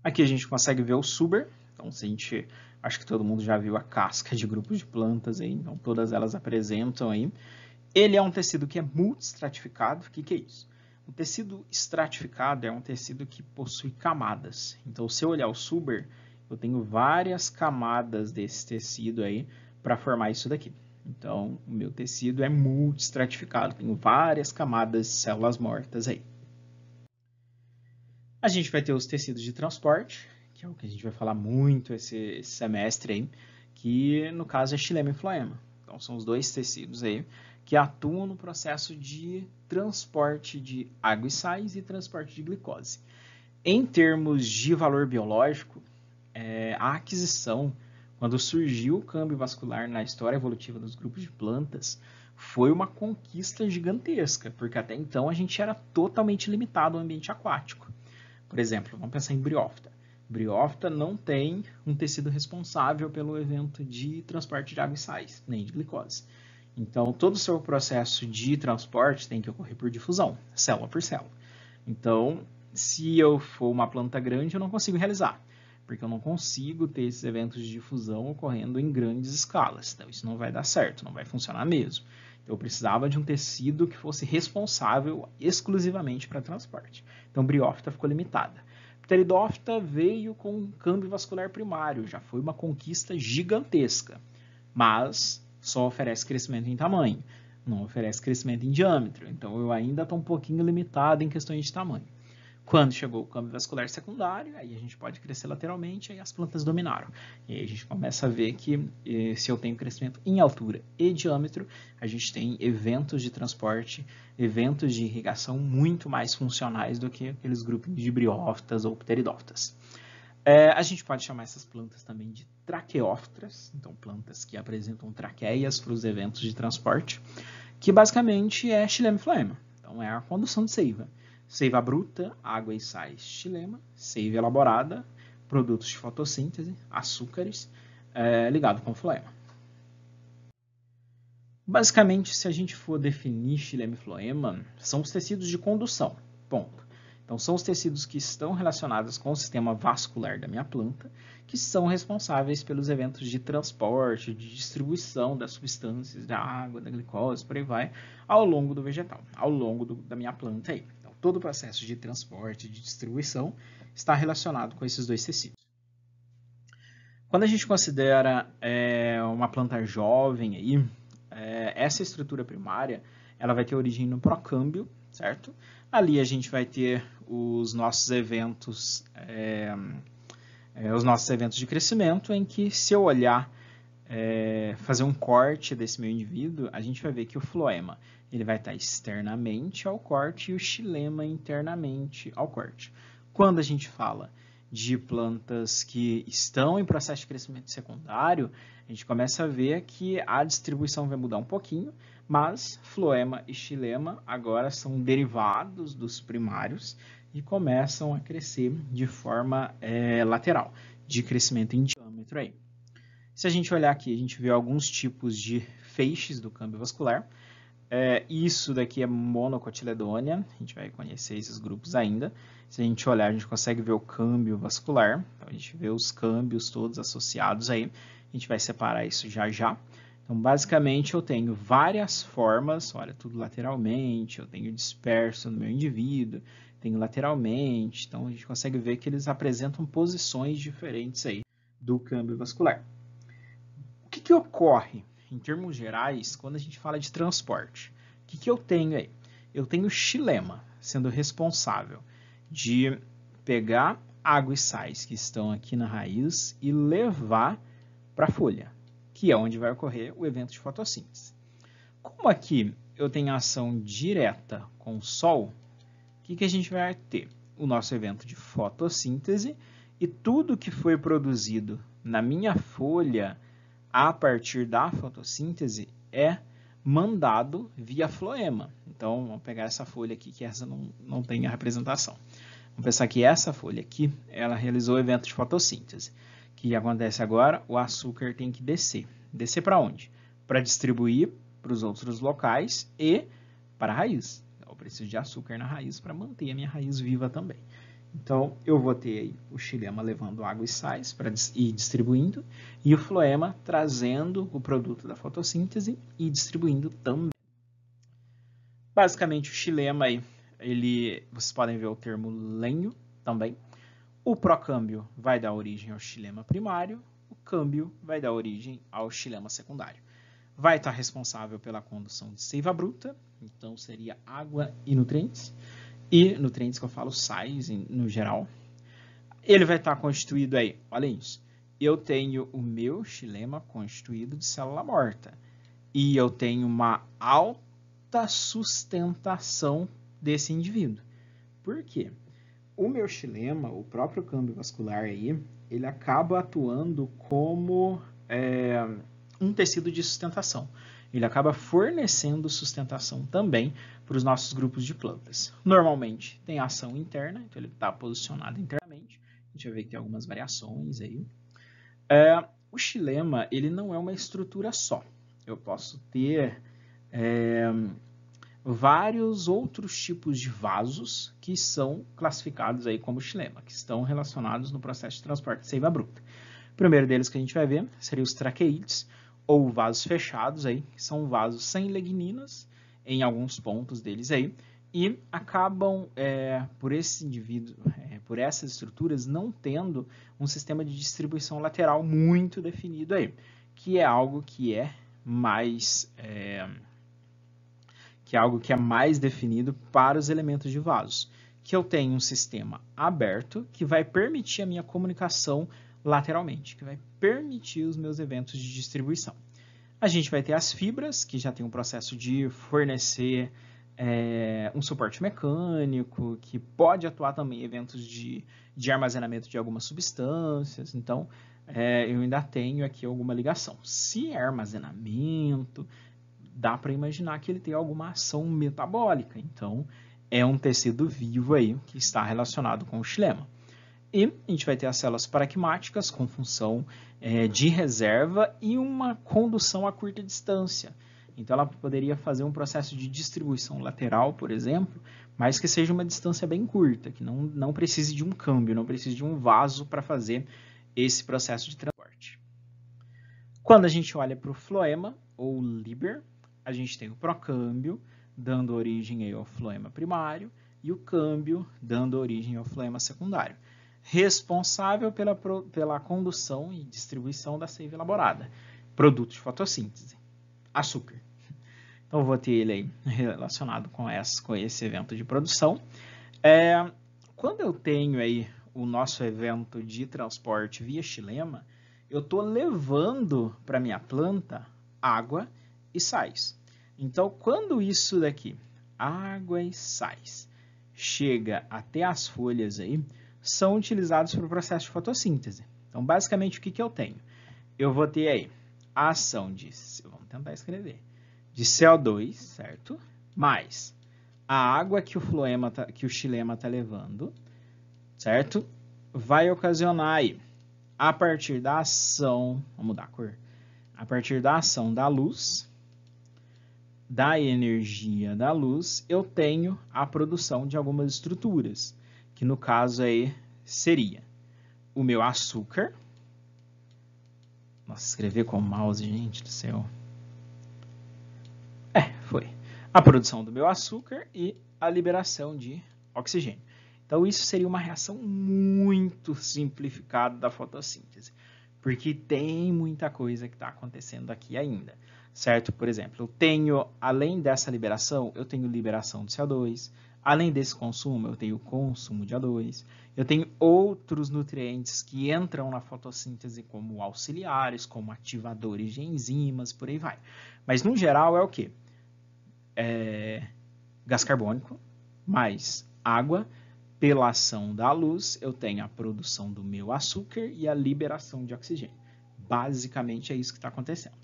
Aqui a gente consegue ver o Suber. Então, acho que todo mundo já viu a casca de grupos de plantas aí, então todas elas apresentam aí. Ele é um tecido que é multiestratificado. O que é isso? O tecido estratificado é um tecido que possui camadas. Então, se eu olhar o Suber, eu tenho várias camadas desse tecido aí para formar isso daqui. Então, o meu tecido é multiestratificado, tenho várias camadas de células mortas aí. A gente vai ter os tecidos de transporte, que é o que a gente vai falar muito esse semestre aí, que no caso é xilema e floema. Então, são os dois tecidos aí que atuam no processo de transporte de água e sais e transporte de glicose. Em termos de valor biológico, a aquisição, quando surgiu o câmbio vascular na história evolutiva dos grupos de plantas, foi uma conquista gigantesca, porque até então a gente era totalmente limitado ao ambiente aquático. Por exemplo, vamos pensar em briófita. Briófita não tem um tecido responsável pelo evento de transporte de água e sais, nem de glicose. Então, todo o seu processo de transporte tem que ocorrer por difusão, célula por célula. Então, se eu for uma planta grande, eu não consigo realizar, porque eu não consigo ter esses eventos de difusão ocorrendo em grandes escalas. Então, isso não vai dar certo, não vai funcionar mesmo. Eu precisava de um tecido que fosse responsável exclusivamente para transporte. Então, briófita ficou limitada. Pteridófita veio com um câmbio vascular primário, já foi uma conquista gigantesca, mas só oferece crescimento em tamanho, não oferece crescimento em diâmetro. Então, eu ainda estou um pouquinho limitado em questões de tamanho. Quando chegou o câmbio vascular secundário, aí a gente pode crescer lateralmente, aí as plantas dominaram. E aí a gente começa a ver que se eu tenho crescimento em altura e diâmetro, a gente tem eventos de transporte, eventos de irrigação muito mais funcionais do que aqueles grupos de briófitas ou pteridófitas. A gente pode chamar essas plantas também de traqueófitas, então plantas que apresentam traqueias para os eventos de transporte, que basicamente é xilema e floema, então é a condução de seiva. Seiva bruta, água e sais, xilema. Seiva elaborada, produtos de fotossíntese, açúcares, ligado com floema. Basicamente, se a gente for definir xilema e floema, são os tecidos de condução, ponto. Então, são os tecidos que estão relacionados com o sistema vascular da minha planta, que são responsáveis pelos eventos de transporte, de distribuição das substâncias, da água, da glicose, por aí vai, ao longo do vegetal, ao longo da minha planta aí. Então, todo o processo de transporte, de distribuição, está relacionado com esses dois tecidos. Quando a gente considera uma planta jovem aí, essa estrutura primária, ela vai ter origem no procâmbio, certo? Ali a gente vai ter os nossos eventos de crescimento, em que se eu olhar, fazer um corte desse meu indivíduo, a gente vai ver que o floema ele vai estar externamente ao corte e o xilema internamente ao corte. Quando a gente fala de plantas que estão em processo de crescimento secundário, a gente começa a ver que a distribuição vai mudar um pouquinho, mas floema e xilema agora são derivados dos primários e começam a crescer de forma lateral, de crescimento em diâmetro aí. Se a gente olhar aqui, a gente vê alguns tipos de feixes do câmbio vascular. Isso daqui é monocotiledônia, a gente vai conhecer esses grupos ainda. Se a gente olhar, a gente consegue ver o câmbio vascular, então a gente vê os câmbios todos associados aí, a gente vai separar isso já já. Então, basicamente, eu tenho várias formas, olha, tudo lateralmente, eu tenho disperso no meu indivíduo, tenho lateralmente, então a gente consegue ver que eles apresentam posições diferentes aí do câmbio vascular. O que ocorre, em termos gerais, quando a gente fala de transporte? O que eu tenho aí? Eu tenho o xilema sendo responsável de pegar água e sais que estão aqui na raiz e levar para a folha, que é onde vai ocorrer o evento de fotossíntese. Como aqui eu tenho ação direta com o sol, o que a gente vai ter? O nosso evento de fotossíntese e tudo que foi produzido na minha folha a partir da fotossíntese é mandado via floema. Então, vamos pegar essa folha aqui, que essa não tem a representação. Vamos pensar que essa folha aqui, ela realizou o evento de fotossíntese. O que acontece agora? O açúcar tem que descer. Descer para onde? Para distribuir para os outros locais e para a raiz. Eu preciso de açúcar na raiz para manter a minha raiz viva também. Então, eu vou ter aí o xilema levando água e sais para ir distribuindo, e o floema trazendo o produto da fotossíntese e distribuindo também. Basicamente, o xilema aí, vocês podem ver o termo lenho também. O procâmbio vai dar origem ao xilema primário, o câmbio vai dar origem ao xilema secundário. Vai estar responsável pela condução de seiva bruta, então seria água e nutrientes. E nutrientes que eu falo, sais no geral. Ele vai estar constituído aí, olha isso. Eu tenho o meu xilema constituído de célula morta. E eu tenho uma alta sustentação desse indivíduo. Por quê? O meu xilema, o próprio câmbio vascular aí, ele acaba atuando como um tecido de sustentação. Ele acaba fornecendo sustentação também para os nossos grupos de plantas. Normalmente tem ação interna, então ele está posicionado internamente. A gente vai ver que tem algumas variações aí. O xilema, ele não é uma estrutura só. Eu posso ter vários outros tipos de vasos que são classificados aí como xilema, que estão relacionados no processo de transporte de seiva bruta. O primeiro deles que a gente vai ver seria os traqueídeos, ou vasos fechados aí, que são vasos sem ligninas em alguns pontos deles aí, e acabam, por esses indivíduos, por essas estruturas, não tendo um sistema de distribuição lateral muito definido aí, que é algo que é mais definido para os elementos de vasos, que eu tenho um sistema aberto que vai permitir a minha comunicação lateralmente, que vai permitir os meus eventos de distribuição. A gente vai ter as fibras, que já tem um processo de fornecer um suporte mecânico, que pode atuar também em eventos de armazenamento de algumas substâncias. Então, eu ainda tenho aqui alguma ligação. Se é armazenamento, dá para imaginar que ele tem alguma ação metabólica. Então, é um tecido vivo aí que está relacionado com o xilema. E a gente vai ter as células paraquimmáticas com função de reserva e uma condução a curta distância. Então, ela poderia fazer um processo de distribuição lateral, por exemplo, mas que seja uma distância bem curta, que não precise de um câmbio, não precise de um vaso para fazer esse processo de transporte. Quando a gente olha para o floema, ou Liber, a gente tem o procâmbio, dando origem ao floema primário, e o câmbio, dando origem ao floema secundário, responsável pela condução e distribuição da seiva elaborada, produto de fotossíntese, açúcar. Então, eu vou ter ele aí relacionado com esse evento de produção. Quando eu tenho aí o nosso evento de transporte via xilema, eu estou levando para minha planta água e sais. Então, quando isso daqui, água e sais, chega até as folhas aí, são utilizados para o processo de fotossíntese. Então, basicamente, o que eu tenho? Eu vou ter aí a ação de, vamos tentar escrever, de CO2, certo? Mais a água que o xilema está levando, certo? Vai ocasionar aí, a partir da ação, vamos mudar a cor, a partir da ação da luz, da energia da luz, eu tenho a produção de algumas estruturas, que no caso aí seria o meu açúcar. Nossa, escrever com o mouse, gente do céu. Foi. A produção do meu açúcar e a liberação de oxigênio. Então, isso seria uma reação muito simplificada da fotossíntese, porque tem muita coisa que está acontecendo aqui ainda, certo? Por exemplo, eu tenho, além dessa liberação, eu tenho liberação de CO2, além desse consumo, eu tenho consumo de O2, eu tenho outros nutrientes que entram na fotossíntese como auxiliares, como ativadores de enzimas, por aí vai. Mas, no geral, é o quê? Gás carbônico, mais água. Pela ação da luz, eu tenho a produção do meu açúcar e a liberação de oxigênio. Basicamente, é isso que está acontecendo.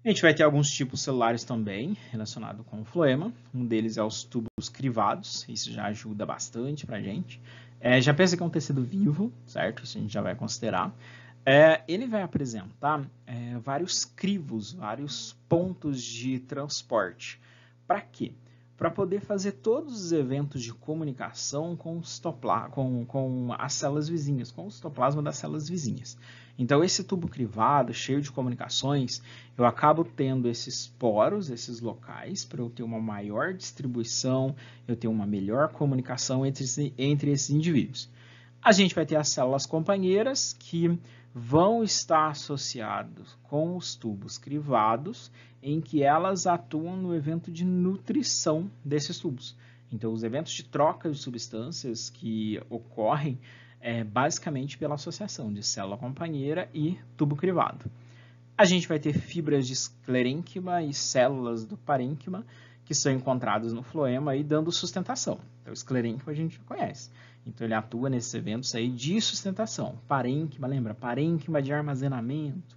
A gente vai ter alguns tipos celulares também relacionados com o floema. Um deles é os tubos crivados. Isso já ajuda bastante para a gente. Já pensa que é um tecido vivo, certo? Isso a gente já vai considerar. Ele vai apresentar vários crivos, vários pontos de transporte. Para quê? Para poder fazer todos os eventos de comunicação com as células vizinhas, com o citoplasma das células vizinhas. Então, esse tubo crivado, cheio de comunicações, eu acabo tendo esses poros, esses locais, para eu ter uma maior distribuição, eu ter uma melhor comunicação entre esses indivíduos. A gente vai ter as células companheiras, que vão estar associadas com os tubos crivados, em que elas atuam no evento de nutrição desses tubos. Então, os eventos de troca de substâncias que ocorrem basicamente pela associação de célula companheira e tubo crivado. A gente vai ter fibras de esclerênquima e células do parênquima, que são encontradas no floema, dando sustentação. Então, o esclerênquima a gente já conhece. Então, ele atua nesses eventos aí de sustentação. Parênquima, lembra? Parênquima de armazenamento.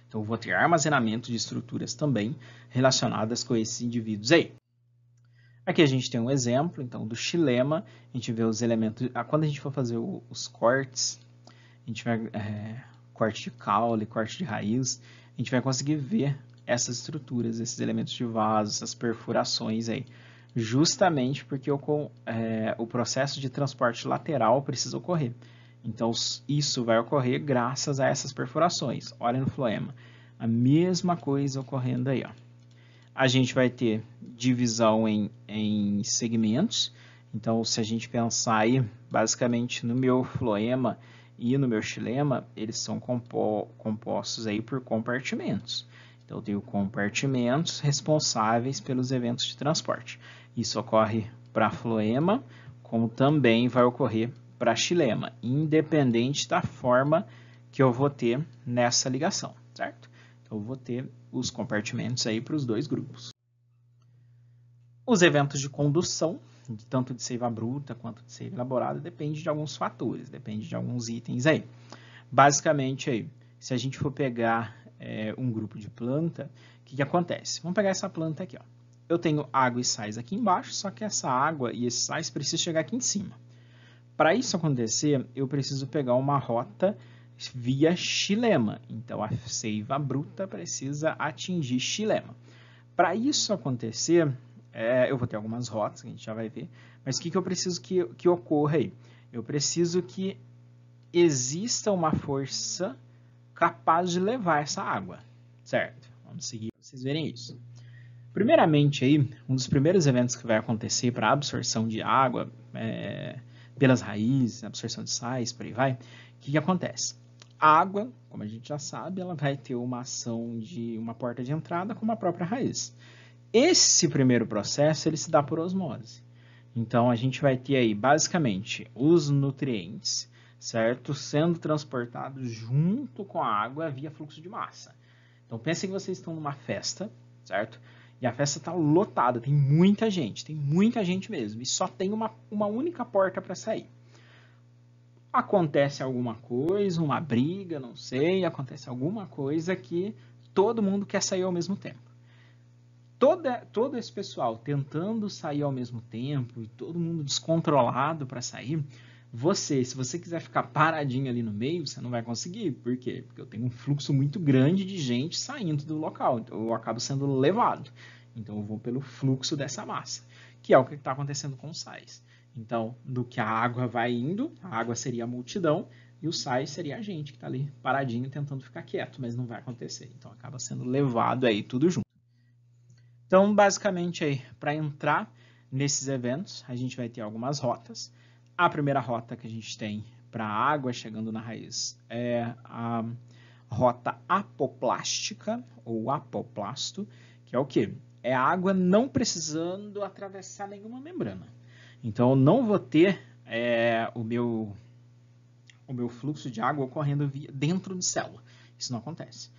Então, eu vou ter armazenamento de estruturas também relacionadas com esses indivíduos aí. Aqui a gente tem um exemplo, então, do xilema. A gente vê os elementos... Quando a gente for fazer os cortes, a gente vai... corte de caule, corte de raiz, a gente vai conseguir ver essas estruturas, esses elementos de vaso, essas perfurações aí. Justamente porque o processo de transporte lateral precisa ocorrer. Então, isso vai ocorrer graças a essas perfurações. Olha no floema. A mesma coisa ocorrendo aí, ó. A gente vai ter divisão em segmentos. Então, se a gente pensar aí, basicamente, no meu floema e no meu xilema, eles são compostos aí por compartimentos. Então, eu tenho compartimentos responsáveis pelos eventos de transporte. Isso ocorre para floema, como também vai ocorrer para xilema, independente da forma que eu vou ter nessa ligação, certo? Então, eu vou ter os compartimentos aí para os dois grupos. Os eventos de condução, tanto de seiva bruta quanto de seiva elaborada, depende de alguns fatores, depende de alguns itens aí. Basicamente, aí, se a gente for pegar um grupo de planta, o que acontece? Vamos pegar essa planta aqui, ó. Eu tenho água e sais aqui embaixo, só que essa água e esses sais precisam chegar aqui em cima. Para isso acontecer, eu preciso pegar uma rota via xilema. Então, a seiva bruta precisa atingir xilema. Para isso acontecer, eu vou ter algumas rotas, que a gente já vai ver, mas o que eu preciso que ocorra aí? Eu preciso que exista uma força capaz de levar essa água, certo? Vamos seguir para vocês verem isso. Primeiramente, aí, um dos primeiros eventos que vai acontecer para a absorção de água pelas raízes, absorção de sais, por aí vai, o que acontece? A água, como a gente já sabe, ela vai ter uma ação de uma porta de entrada com a própria raiz. Esse primeiro processo, ele se dá por osmose. Então, a gente vai ter aí, basicamente, os nutrientes, certo? Sendo transportados junto com a água via fluxo de massa. Então, pensem que vocês estão numa festa, certo? E a festa está lotada, tem muita gente mesmo. E só tem uma única porta para sair. Acontece alguma coisa, uma briga, não sei, acontece alguma coisa que todo mundo quer sair ao mesmo tempo. Todo esse pessoal tentando sair ao mesmo tempo e todo mundo descontrolado para sair, se você quiser ficar paradinho ali no meio, você não vai conseguir. Por quê? Porque eu tenho um fluxo muito grande de gente saindo do local. Então, eu acabo sendo levado. Então, eu vou pelo fluxo dessa massa, que é o que está acontecendo com os sais. Então, do que a água vai indo, a água seria a multidão, e o sais seria a gente que está ali paradinho tentando ficar quieto, mas não vai acontecer. Então, acaba sendo levado aí tudo junto. Então, basicamente, aí, para entrar nesses eventos, a gente vai ter algumas rotas. A primeira rota que a gente tem para a água chegando na raiz é a rota apoplástica, ou apoplasto, que é o quê? É a água não precisando atravessar nenhuma membrana. Então, eu não vou ter o meu fluxo de água ocorrendo dentro de célula. Isso não acontece.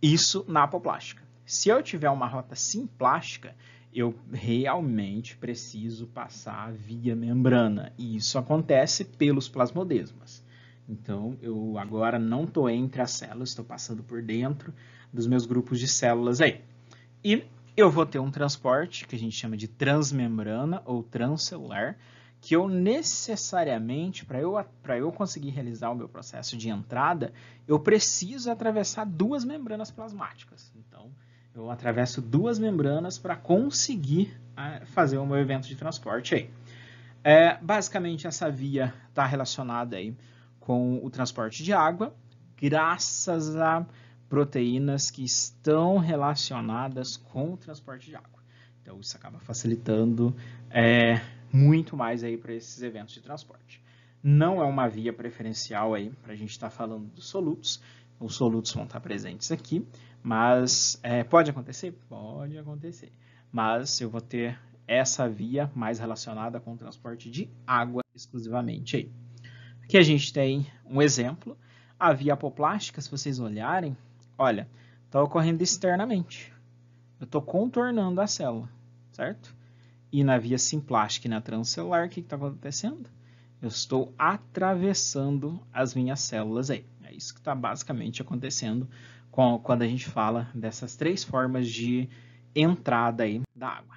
Isso na apoplástica. Se eu tiver uma rota simplástica, eu realmente preciso passar via membrana. E isso acontece pelos plasmodesmas. Então, eu agora não estou entre as células, estou passando por dentro dos meus grupos de células aí. E eu vou ter um transporte que a gente chama de transmembrana ou transcelular, que eu necessariamente, para eu conseguir realizar o meu processo de entrada, eu preciso atravessar duas membranas plasmáticas. Então, eu atravesso duas membranas para conseguir fazer o meu evento de transporte aí. Basicamente, essa via está relacionada aí com o transporte de água, graças a proteínas que estão relacionadas com o transporte de água. Então, isso acaba facilitando muito mais aí para esses eventos de transporte. Não é uma via preferencial aí para a gente estar falando dos solutos. Os solutos vão estar presentes aqui, mas pode acontecer? Pode acontecer. Mas eu vou ter essa via mais relacionada com o transporte de água exclusivamente aí. Aqui a gente tem um exemplo. A via apoplástica, se vocês olharem, olha, está ocorrendo externamente. Eu estou contornando a célula, certo? E na via simplástica e na transcelular, o que está acontecendo? Eu estou atravessando as minhas células aí. É isso que está basicamente acontecendo quando a gente fala dessas três formas de entrada aí da água.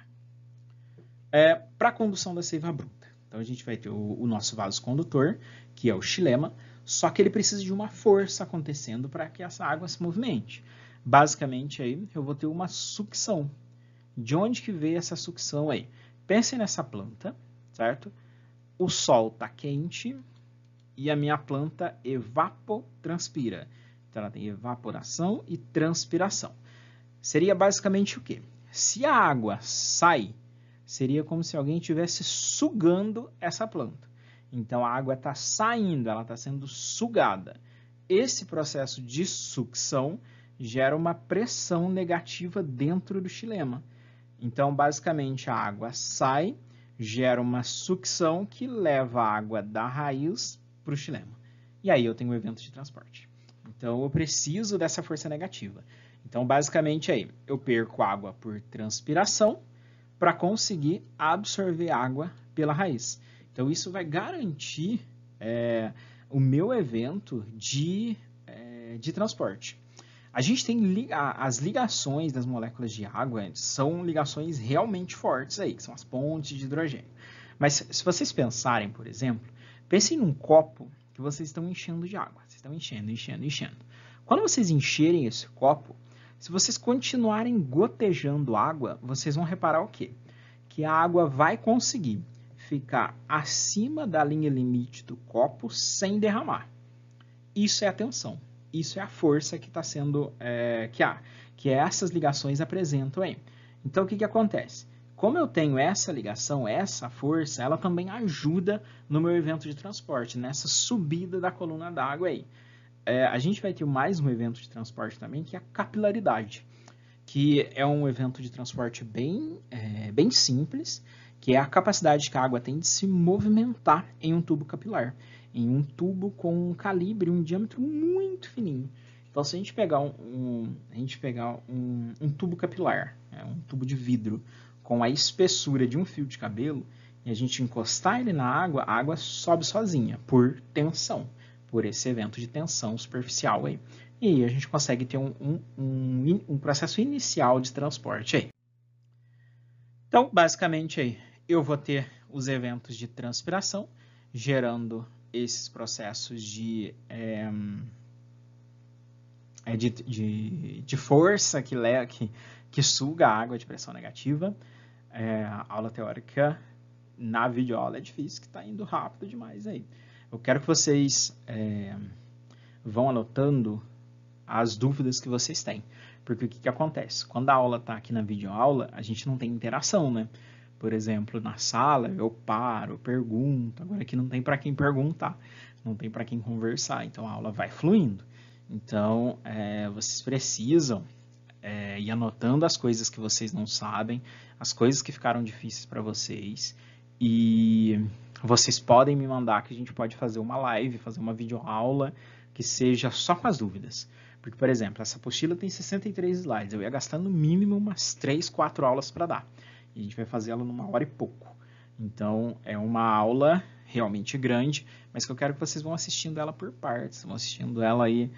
Para a condução da seiva bruta. Então, a gente vai ter o nosso vaso condutor, que é o xilema, só que ele precisa de uma força acontecendo para que essa água se movimente. Basicamente, aí, eu vou ter uma sucção. De onde que veio essa sucção aí? Pensem nessa planta, certo? O sol está quente e a minha planta evapotranspira. Então, ela tem evaporação e transpiração. Seria basicamente o quê? Se a água sai, seria como se alguém estivesse sugando essa planta. Então, a água está saindo, ela está sendo sugada. Esse processo de sucção gera uma pressão negativa dentro do xilema. Então, basicamente, a água sai, gera uma sucção que leva a água da raiz para o xilema. E aí eu tenho um evento de transporte. Então, eu preciso dessa força negativa. Então, basicamente, aí eu perco água por transpiração para conseguir absorver água pela raiz. Então, isso vai garantir o meu evento de transporte. A gente tem as ligações das moléculas de água, são ligações realmente fortes aí, que são as pontes de hidrogênio. Mas se vocês pensarem, por exemplo, pensem num copo que vocês estão enchendo de água. Vocês estão enchendo, enchendo, enchendo. Quando vocês encherem esse copo, se vocês continuarem gotejando água, vocês vão reparar o quê? Que a água vai conseguir ficar acima da linha limite do copo sem derramar. Isso é a tensão. Isso é a força que está sendo, que essas ligações apresentam aí. Então, o que acontece? Como eu tenho essa ligação, essa força, ela também ajuda no meu evento de transporte, nessa subida da coluna d'água aí. A gente vai ter mais um evento de transporte também, que é a capilaridade, que é um evento de transporte bem simples, que é a capacidade que a água tem de se movimentar em um tubo capilar, em um tubo com um calibre, um diâmetro muito fininho. Então, se a gente pegar um tubo capilar, um tubo de vidro, com a espessura de um fio de cabelo, e a gente encostar ele na água, a água sobe sozinha, por tensão, por esse evento de tensão superficial aí. E aí a gente consegue ter um processo inicial de transporte aí. Então, basicamente, aí, eu vou ter os eventos de transpiração, gerando esses processos de força que suga a água de pressão negativa. A aula teórica na videoaula é difícil, que está indo rápido demais aí. Eu quero que vocês vão anotando as dúvidas que vocês têm. Porque o que acontece? Quando a aula está aqui na videoaula, a gente não tem interação, né? Por exemplo, na sala eu paro, eu pergunto. Agora aqui não tem para quem perguntar, não tem para quem conversar. Então a aula vai fluindo. Então vocês precisam ir anotando as coisas que vocês não sabem, as coisas que ficaram difíceis para vocês. E vocês podem me mandar que a gente pode fazer uma live, fazer uma videoaula que seja só com as dúvidas. Porque, por exemplo, essa apostila tem 63 slides. Eu ia gastar no mínimo umas 3, 4 aulas para dar. E a gente vai fazer ela numa hora e pouco. Então, é uma aula realmente grande, mas que eu quero que vocês vão assistindo ela por partes. Vão assistindo ela aí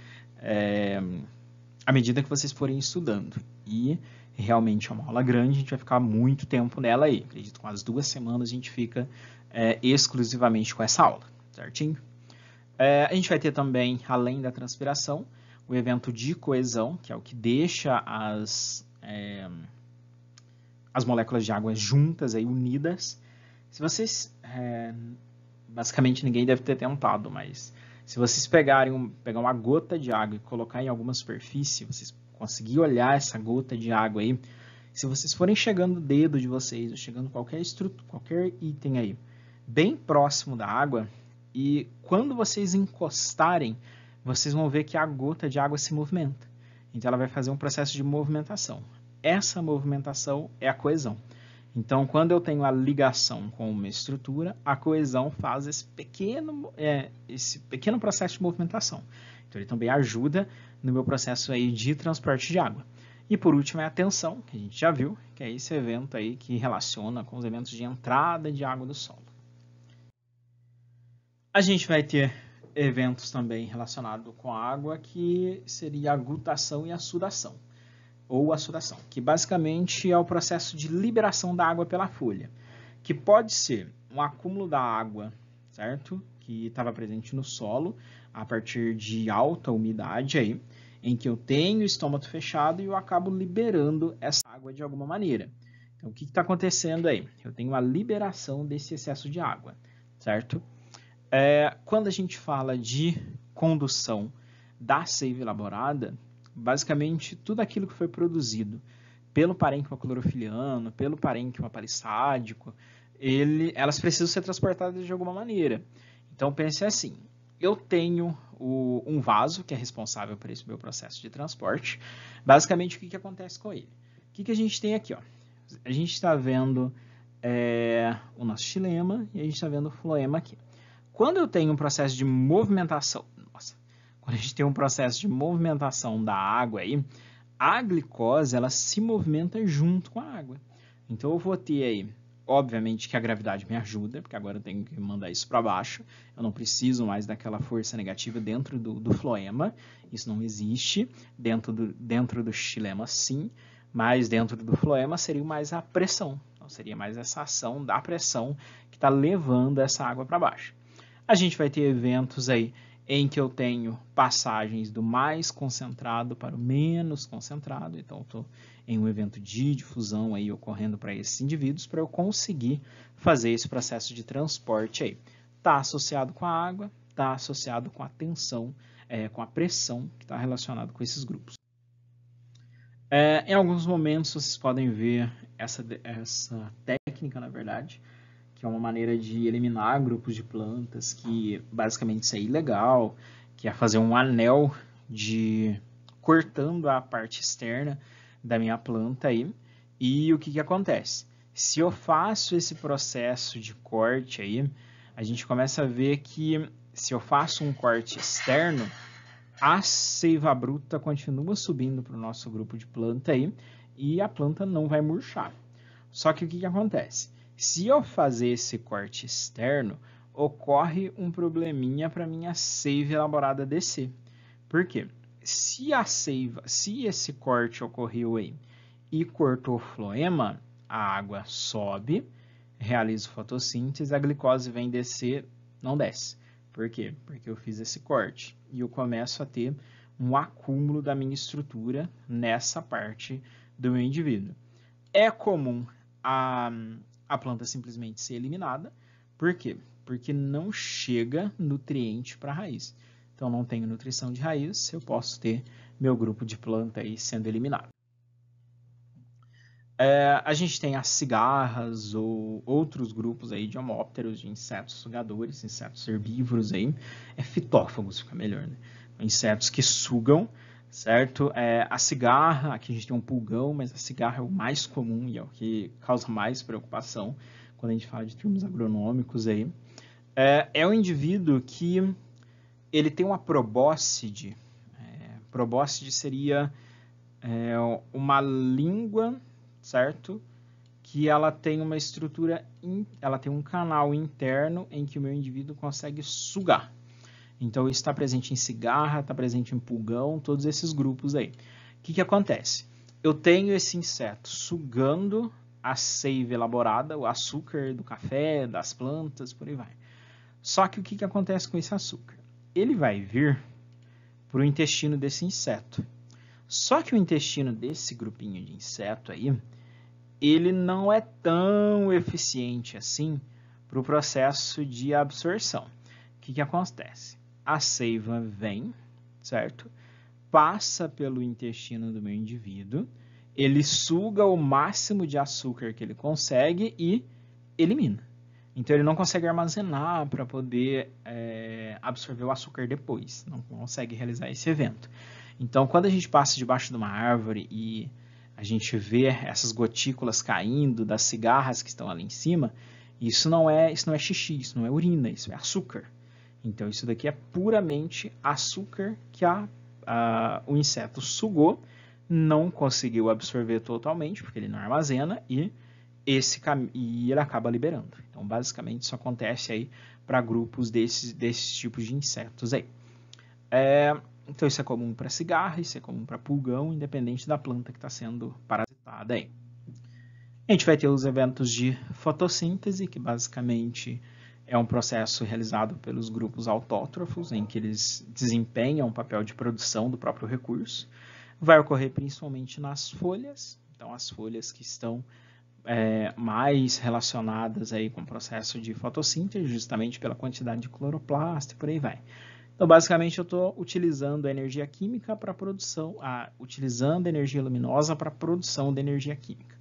à medida que vocês forem estudando. E realmente é uma aula grande, a gente vai ficar muito tempo nela aí. Acredito que com as 2 semanas a gente fica exclusivamente com essa aula, certinho? A gente vai ter também, além da transpiração, o evento de coesão, que é o que deixa as moléculas de água juntas, aí, unidas. Se vocês, basicamente ninguém deve ter tentado, mas se vocês pegar uma gota de água e colocar em alguma superfície, vocês conseguirem olhar essa gota de água aí, se vocês forem chegando o dedo de vocês, ou chegando qualquer item aí, bem próximo da água, e quando vocês encostarem, vocês vão ver que a gota de água se movimenta. Então, ela vai fazer um processo de movimentação. Essa movimentação é a coesão. Então, quando eu tenho a ligação com uma estrutura, a coesão faz esse pequeno processo de movimentação. Então, ele também ajuda no meu processo aí de transporte de água. E, por último, é a tensão, que a gente já viu, que é esse evento aí que relaciona com os eventos de entrada de água do solo. A gente vai ter eventos também relacionados com a água, que seria a gutação e a sudação, ou a sudação, que basicamente é o processo de liberação da água pela folha, que pode ser um acúmulo da água, certo? Que estava presente no solo, a partir de alta umidade aí, em que eu tenho o estômago fechado e eu acabo liberando essa água de alguma maneira. Então, o que está acontecendo aí? Eu tenho uma liberação desse excesso de água, certo? Quando a gente fala de condução da seiva elaborada, basicamente tudo aquilo que foi produzido pelo parênquima clorofiliano, pelo parênquima palissádico, elas precisam ser transportadas de alguma maneira. Então pense assim, eu tenho um vaso que é responsável por esse meu processo de transporte. Basicamente, o que acontece com ele? O que a gente tem aqui? Ó? A gente está vendo o nosso xilema e a gente está vendo o floema aqui. Quando eu tenho um processo de movimentação, quando a gente tem um processo de movimentação da água aí, a glicose ela se movimenta junto com a água. Então eu vou ter aí, obviamente que a gravidade me ajuda, porque agora eu tenho que mandar isso para baixo. Eu não preciso mais daquela força negativa dentro do floema. Isso não existe. Dentro do xilema, sim, mas dentro do floema seria mais a pressão. Então seria mais essa ação da pressão que está levando essa água para baixo. A gente vai ter eventos aí em que eu tenho passagens do mais concentrado para o menos concentrado. Então, eu estou em um evento de difusão aí ocorrendo para esses indivíduos para eu conseguir fazer esse processo de transporte aí. Está associado com a água, está associado com a tensão, com a pressão que está relacionado com esses grupos. Em alguns momentos, vocês podem ver essa técnica, na verdade, que é uma maneira de eliminar grupos de plantas, que basicamente isso é ilegal, que é fazer um anel cortando a parte externa da minha planta aí. E o que acontece? Se eu faço esse processo de corte aí, a gente começa a ver que se eu faço um corte externo, a seiva bruta continua subindo para o nosso grupo de planta aí, e a planta não vai murchar. Só que o que acontece? Se eu fazer esse corte externo, ocorre um probleminha para minha seiva elaborada descer. Por quê? Se esse corte ocorreu aí e cortou o floema, a água sobe, realiza fotossíntese, a glicose vem descer não desce. Por quê? Porque eu fiz esse corte e eu começo a ter um acúmulo da minha estrutura nessa parte do meu indivíduo. É comum a planta simplesmente ser eliminada. Por quê? Porque não chega nutriente para a raiz. Então, não tenho nutrição de raiz, eu posso ter meu grupo de planta aí sendo eliminado. A gente tem as cigarras ou outros grupos aí de homópteros, de insetos sugadores, insetos herbívoros aí, fitófagos, fica melhor, né? Insetos que sugam, certo? A cigarra, aqui a gente tem um pulgão, mas a cigarra é o mais comum e é o que causa mais preocupação quando a gente fala de termos agronômicos aí. É um indivíduo que ele tem uma probóscide. Probóscide seria uma língua, certo? Que ela tem uma estrutura, ela tem um canal interno em que o meu indivíduo consegue sugar. Então, isso está presente em cigarra, está presente em pulgão, todos esses grupos aí. O que acontece? Eu tenho esse inseto sugando a seiva elaborada, o açúcar do café, das plantas, por aí vai. Só que o que acontece com esse açúcar? Ele vai vir para o intestino desse inseto. Só que o intestino desse grupinho de inseto aí, ele não é tão eficiente assim para o processo de absorção. O que acontece? A seiva vem, certo? Passa pelo intestino do meu indivíduo, ele suga o máximo de açúcar que ele consegue e elimina. Então, ele não consegue armazenar para poder absorver o açúcar depois. Não consegue realizar esse evento. Então, quando a gente passa debaixo de uma árvore e a gente vê essas gotículas caindo das cigarras que estão ali em cima, isso não é xixi, isso não é urina, isso é açúcar. Então, isso daqui é puramente açúcar que o inseto sugou, não conseguiu absorver totalmente, porque ele não armazena, e ele acaba liberando. Então, basicamente, isso acontece aí para grupos desses tipos de insetos aí. Então, isso é comum para cigarra, isso é comum para pulgão, independente da planta que está sendo parasitada aí. A gente vai ter os eventos de fotossíntese, que basicamente é um processo realizado pelos grupos autótrofos, em que eles desempenham um papel de produção do próprio recurso. Vai ocorrer principalmente nas folhas, então as folhas que estão mais relacionadas aí com o processo de fotossíntese, justamente pela quantidade de cloroplasto e por aí vai. Então, basicamente, eu estou utilizando a energia química para a produção, utilizando a energia luminosa para a produção de energia química.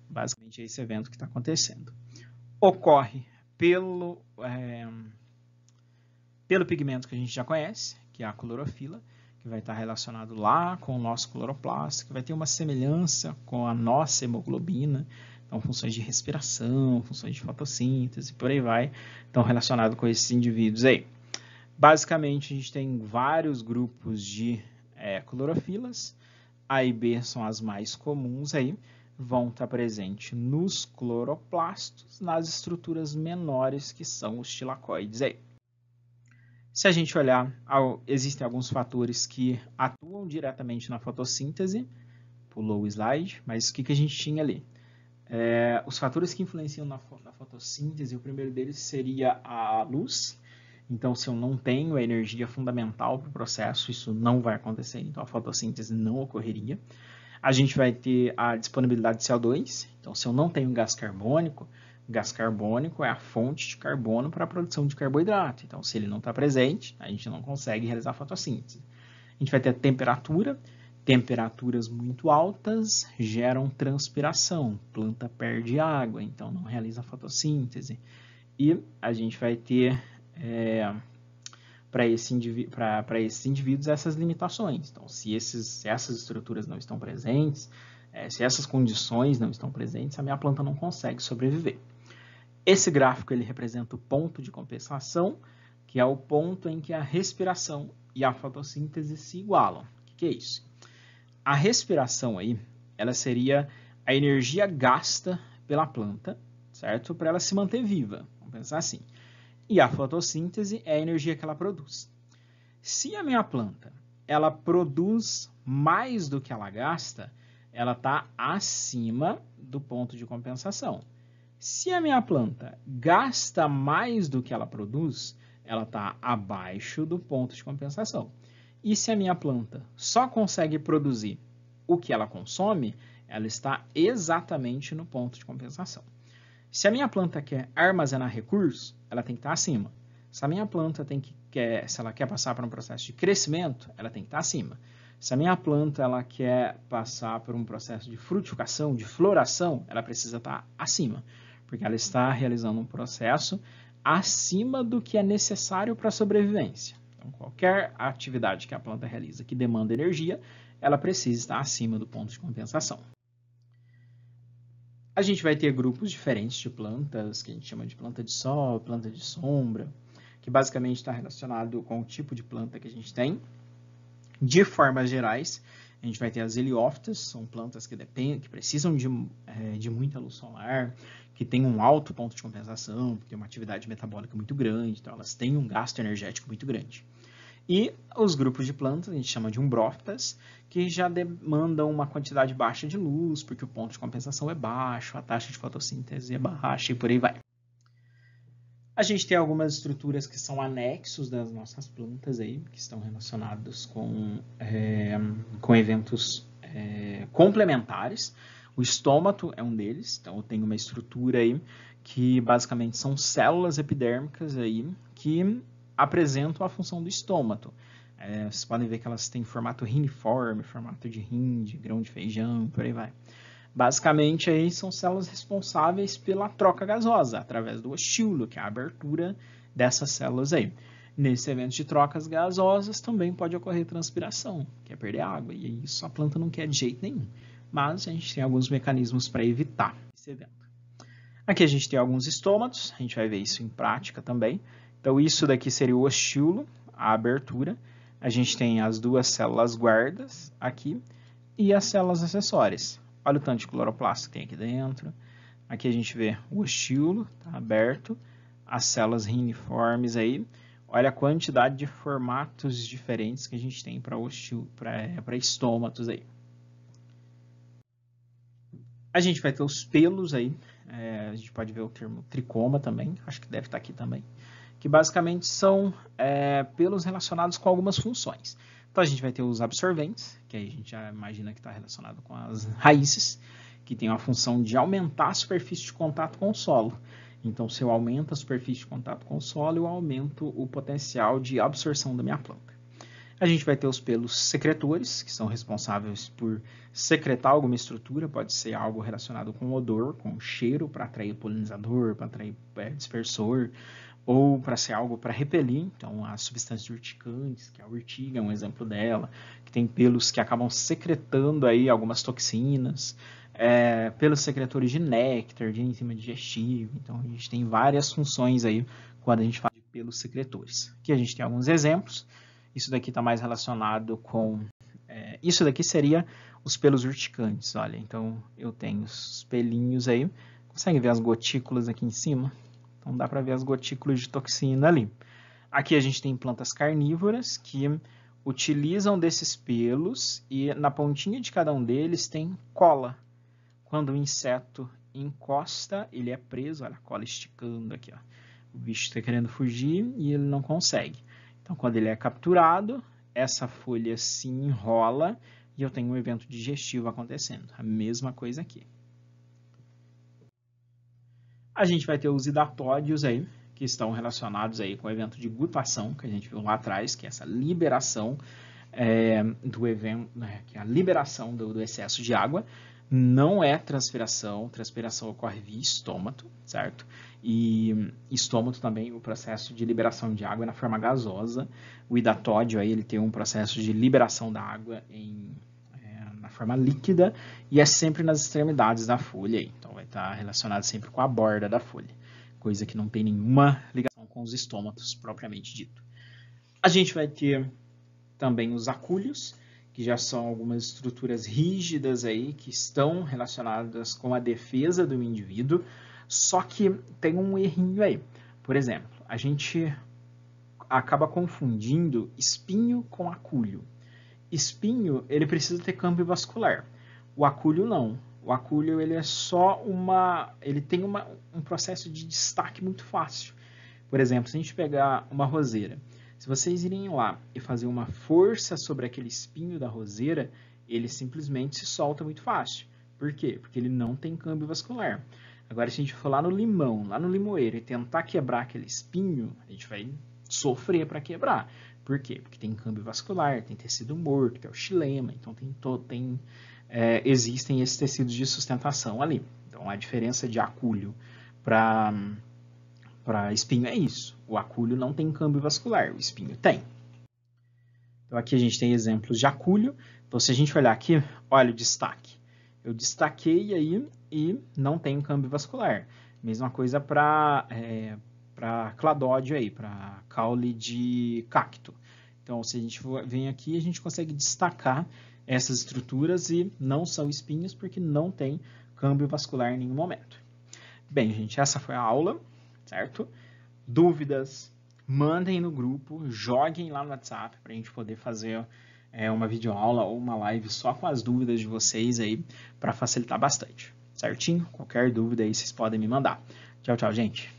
Basicamente, é esse evento que está acontecendo. Ocorre pelo pigmento que a gente já conhece, que é a clorofila, que vai estar relacionado lá com o nosso cloroplasto, que vai ter uma semelhança com a nossa hemoglobina. Então, funções de respiração, funções de fotossíntese, por aí vai, estão relacionados com esses indivíduos aí. Basicamente, a gente tem vários grupos de clorofilas. A e B são as mais comuns aí, vão estar presentes nos cloroplastos, nas estruturas menores que são os tilacoides aí. Se a gente olhar, existem alguns fatores que atuam diretamente na fotossíntese. Pulou o slide, mas o que a gente tinha ali? Os fatores que influenciam na fotossíntese, o primeiro deles seria a luz. Então, se eu não tenho a energia fundamental para o processo, isso não vai acontecer, então a fotossíntese não ocorreria. A gente vai ter a disponibilidade de CO2, então se eu não tenho gás carbônico é a fonte de carbono para a produção de carboidrato. Então, se ele não está presente, a gente não consegue realizar a fotossíntese. A gente vai ter a temperatura. Temperaturas muito altas geram transpiração, planta perde água, então não realiza a fotossíntese. E a gente vai ter, para esses indivíduos, essas limitações. Então, se essas estruturas não estão presentes, se essas condições não estão presentes, a minha planta não consegue sobreviver. Esse gráfico ele representa o ponto de compensação, que é o ponto em que a respiração e a fotossíntese se igualam. O que é isso? A respiração aí, ela seria a energia gasta pela planta, certo? Para ela se manter viva, vamos pensar assim. E a fotossíntese é a energia que ela produz. Se a minha planta, ela produz mais do que ela gasta, ela está acima do ponto de compensação. Se a minha planta gasta mais do que ela produz, ela está abaixo do ponto de compensação. E se a minha planta só consegue produzir o que ela consome, ela está exatamente no ponto de compensação. Se a minha planta quer armazenar recursos, ela tem que estar acima. Se a minha planta se ela quer passar por um processo de crescimento, ela tem que estar acima. Se a minha planta ela quer passar por um processo de frutificação, de floração, ela precisa estar acima, porque ela está realizando um processo acima do que é necessário para a sobrevivência. Então, qualquer atividade que a planta realiza que demanda energia, ela precisa estar acima do ponto de compensação. A gente vai ter grupos diferentes de plantas, que a gente chama de planta de sol, planta de sombra, que basicamente está relacionado com o tipo de planta que a gente tem. De formas gerais, a gente vai ter as heliófitas, são plantas que precisam de muita luz solar, que têm um alto ponto de compensação, que tem uma atividade metabólica muito grande, então elas têm um gasto energético muito grande. E os grupos de plantas, a gente chama de umbrófitas, que já demandam uma quantidade baixa de luz, porque o ponto de compensação é baixo, a taxa de fotossíntese é baixa e por aí vai. A gente tem algumas estruturas que são anexos das nossas plantas aí, que estão relacionados com eventos complementares. O estômato é um deles, então eu tenho uma estrutura aí que basicamente são células epidérmicas aí que apresentam a função do estômato. Vocês podem ver que elas têm formato riniforme, formato de rim, de grão de feijão, por aí vai. Basicamente, aí são células responsáveis pela troca gasosa, através do ostíolo, que é a abertura dessas células aí. Nesse evento de trocas gasosas, também pode ocorrer transpiração, que é perder água, e isso a planta não quer de jeito nenhum. Mas a gente tem alguns mecanismos para evitar esse evento. Aqui a gente tem alguns estômatos, a gente vai ver isso em prática também. Então, isso daqui seria o ostíolo, a abertura. A gente tem as duas células guardas aqui e as células acessórias. Olha o tanto de cloroplasto que tem aqui dentro. Aqui a gente vê o ostíolo, tá aberto, as células riniformes aí. Olha a quantidade de formatos diferentes que a gente tem para estômatos aí. A gente vai ter os pelos aí. A gente pode ver o termo tricoma também, acho que deve estar aqui também. Que basicamente são pelos relacionados com algumas funções. Então, a gente vai ter os absorventes, que aí a gente já imagina que está relacionado com as raízes, que tem a função de aumentar a superfície de contato com o solo. Então, se eu aumento a superfície de contato com o solo, eu aumento o potencial de absorção da minha planta. A gente vai ter os pelos secretores, que são responsáveis por secretar alguma estrutura, pode ser algo relacionado com odor, com cheiro, para atrair polinizador, para atrair dispersor, ou para ser algo para repelir, então as substâncias urticantes, que a urtiga é um exemplo dela, que tem pelos que acabam secretando aí algumas toxinas, pelos secretores de néctar, de enzima digestiva, então a gente tem várias funções aí quando a gente fala de pelos secretores. Aqui a gente tem alguns exemplos, isso daqui está mais relacionado com, isso daqui seria os pelos urticantes, olha, então eu tenho os pelinhos aí, consegue ver as gotículas aqui em cima? Então, dá para ver as gotículas de toxina ali. Aqui a gente tem plantas carnívoras que utilizam desses pelos e na pontinha de cada um deles tem cola. Quando o inseto encosta, ele é preso, olha a cola esticando aqui, ó. O bicho está querendo fugir e ele não consegue. Então, quando ele é capturado, essa folha se enrola e eu tenho um evento digestivo acontecendo. A mesma coisa aqui. A gente vai ter os hidatódios aí, que estão relacionados aí com o evento de gutação, que a gente viu lá atrás, que é essa liberação do evento, que é a liberação do excesso de água. Não é transpiração, transpiração ocorre via estômato, certo? E estômato também, o processo de liberação de água é na forma gasosa. O hidatódio aí, ele tem um processo de liberação da água na forma líquida e é sempre nas extremidades da folha aí. Então vai estar relacionado sempre com a borda da folha, coisa que não tem nenhuma ligação com os estômatos propriamente dito. A gente vai ter também os acúlios, que já são algumas estruturas rígidas aí que estão relacionadas com a defesa do indivíduo, só que tem um errinho aí. Por exemplo, a gente acaba confundindo espinho com acúlio. Espinho, ele precisa ter câmbio vascular. O acúlio não. O acúlio, ele é só ele tem um processo de destaque muito fácil. Por exemplo, se a gente pegar uma roseira, se vocês irem lá e fazer uma força sobre aquele espinho da roseira, ele simplesmente se solta muito fácil. Por quê? Porque ele não tem câmbio vascular. Agora, se a gente for lá no limão, lá no limoeiro, e tentar quebrar aquele espinho, a gente vai sofrer para quebrar. Por quê? Porque tem câmbio vascular, tem tecido morto, que é o xilema, então existem esses tecidos de sustentação ali. Então, a diferença de acúlio para espinho é isso. O acúlio não tem câmbio vascular, o espinho tem. Então, aqui a gente tem exemplos de acúlio. Então, se a gente olhar aqui, olha o destaque. Eu destaquei aí e não tem câmbio vascular. Mesma coisa para cladódio aí, para caule de cacto. Então, se a gente vem aqui, a gente consegue destacar essas estruturas e não são espinhos porque não tem câmbio vascular em nenhum momento. Bem, gente, essa foi a aula, certo? Dúvidas, mandem no grupo, joguem lá no WhatsApp para a gente poder fazer uma videoaula ou uma live só com as dúvidas de vocês aí para facilitar bastante, certinho? Qualquer dúvida aí vocês podem me mandar. Tchau, tchau, gente!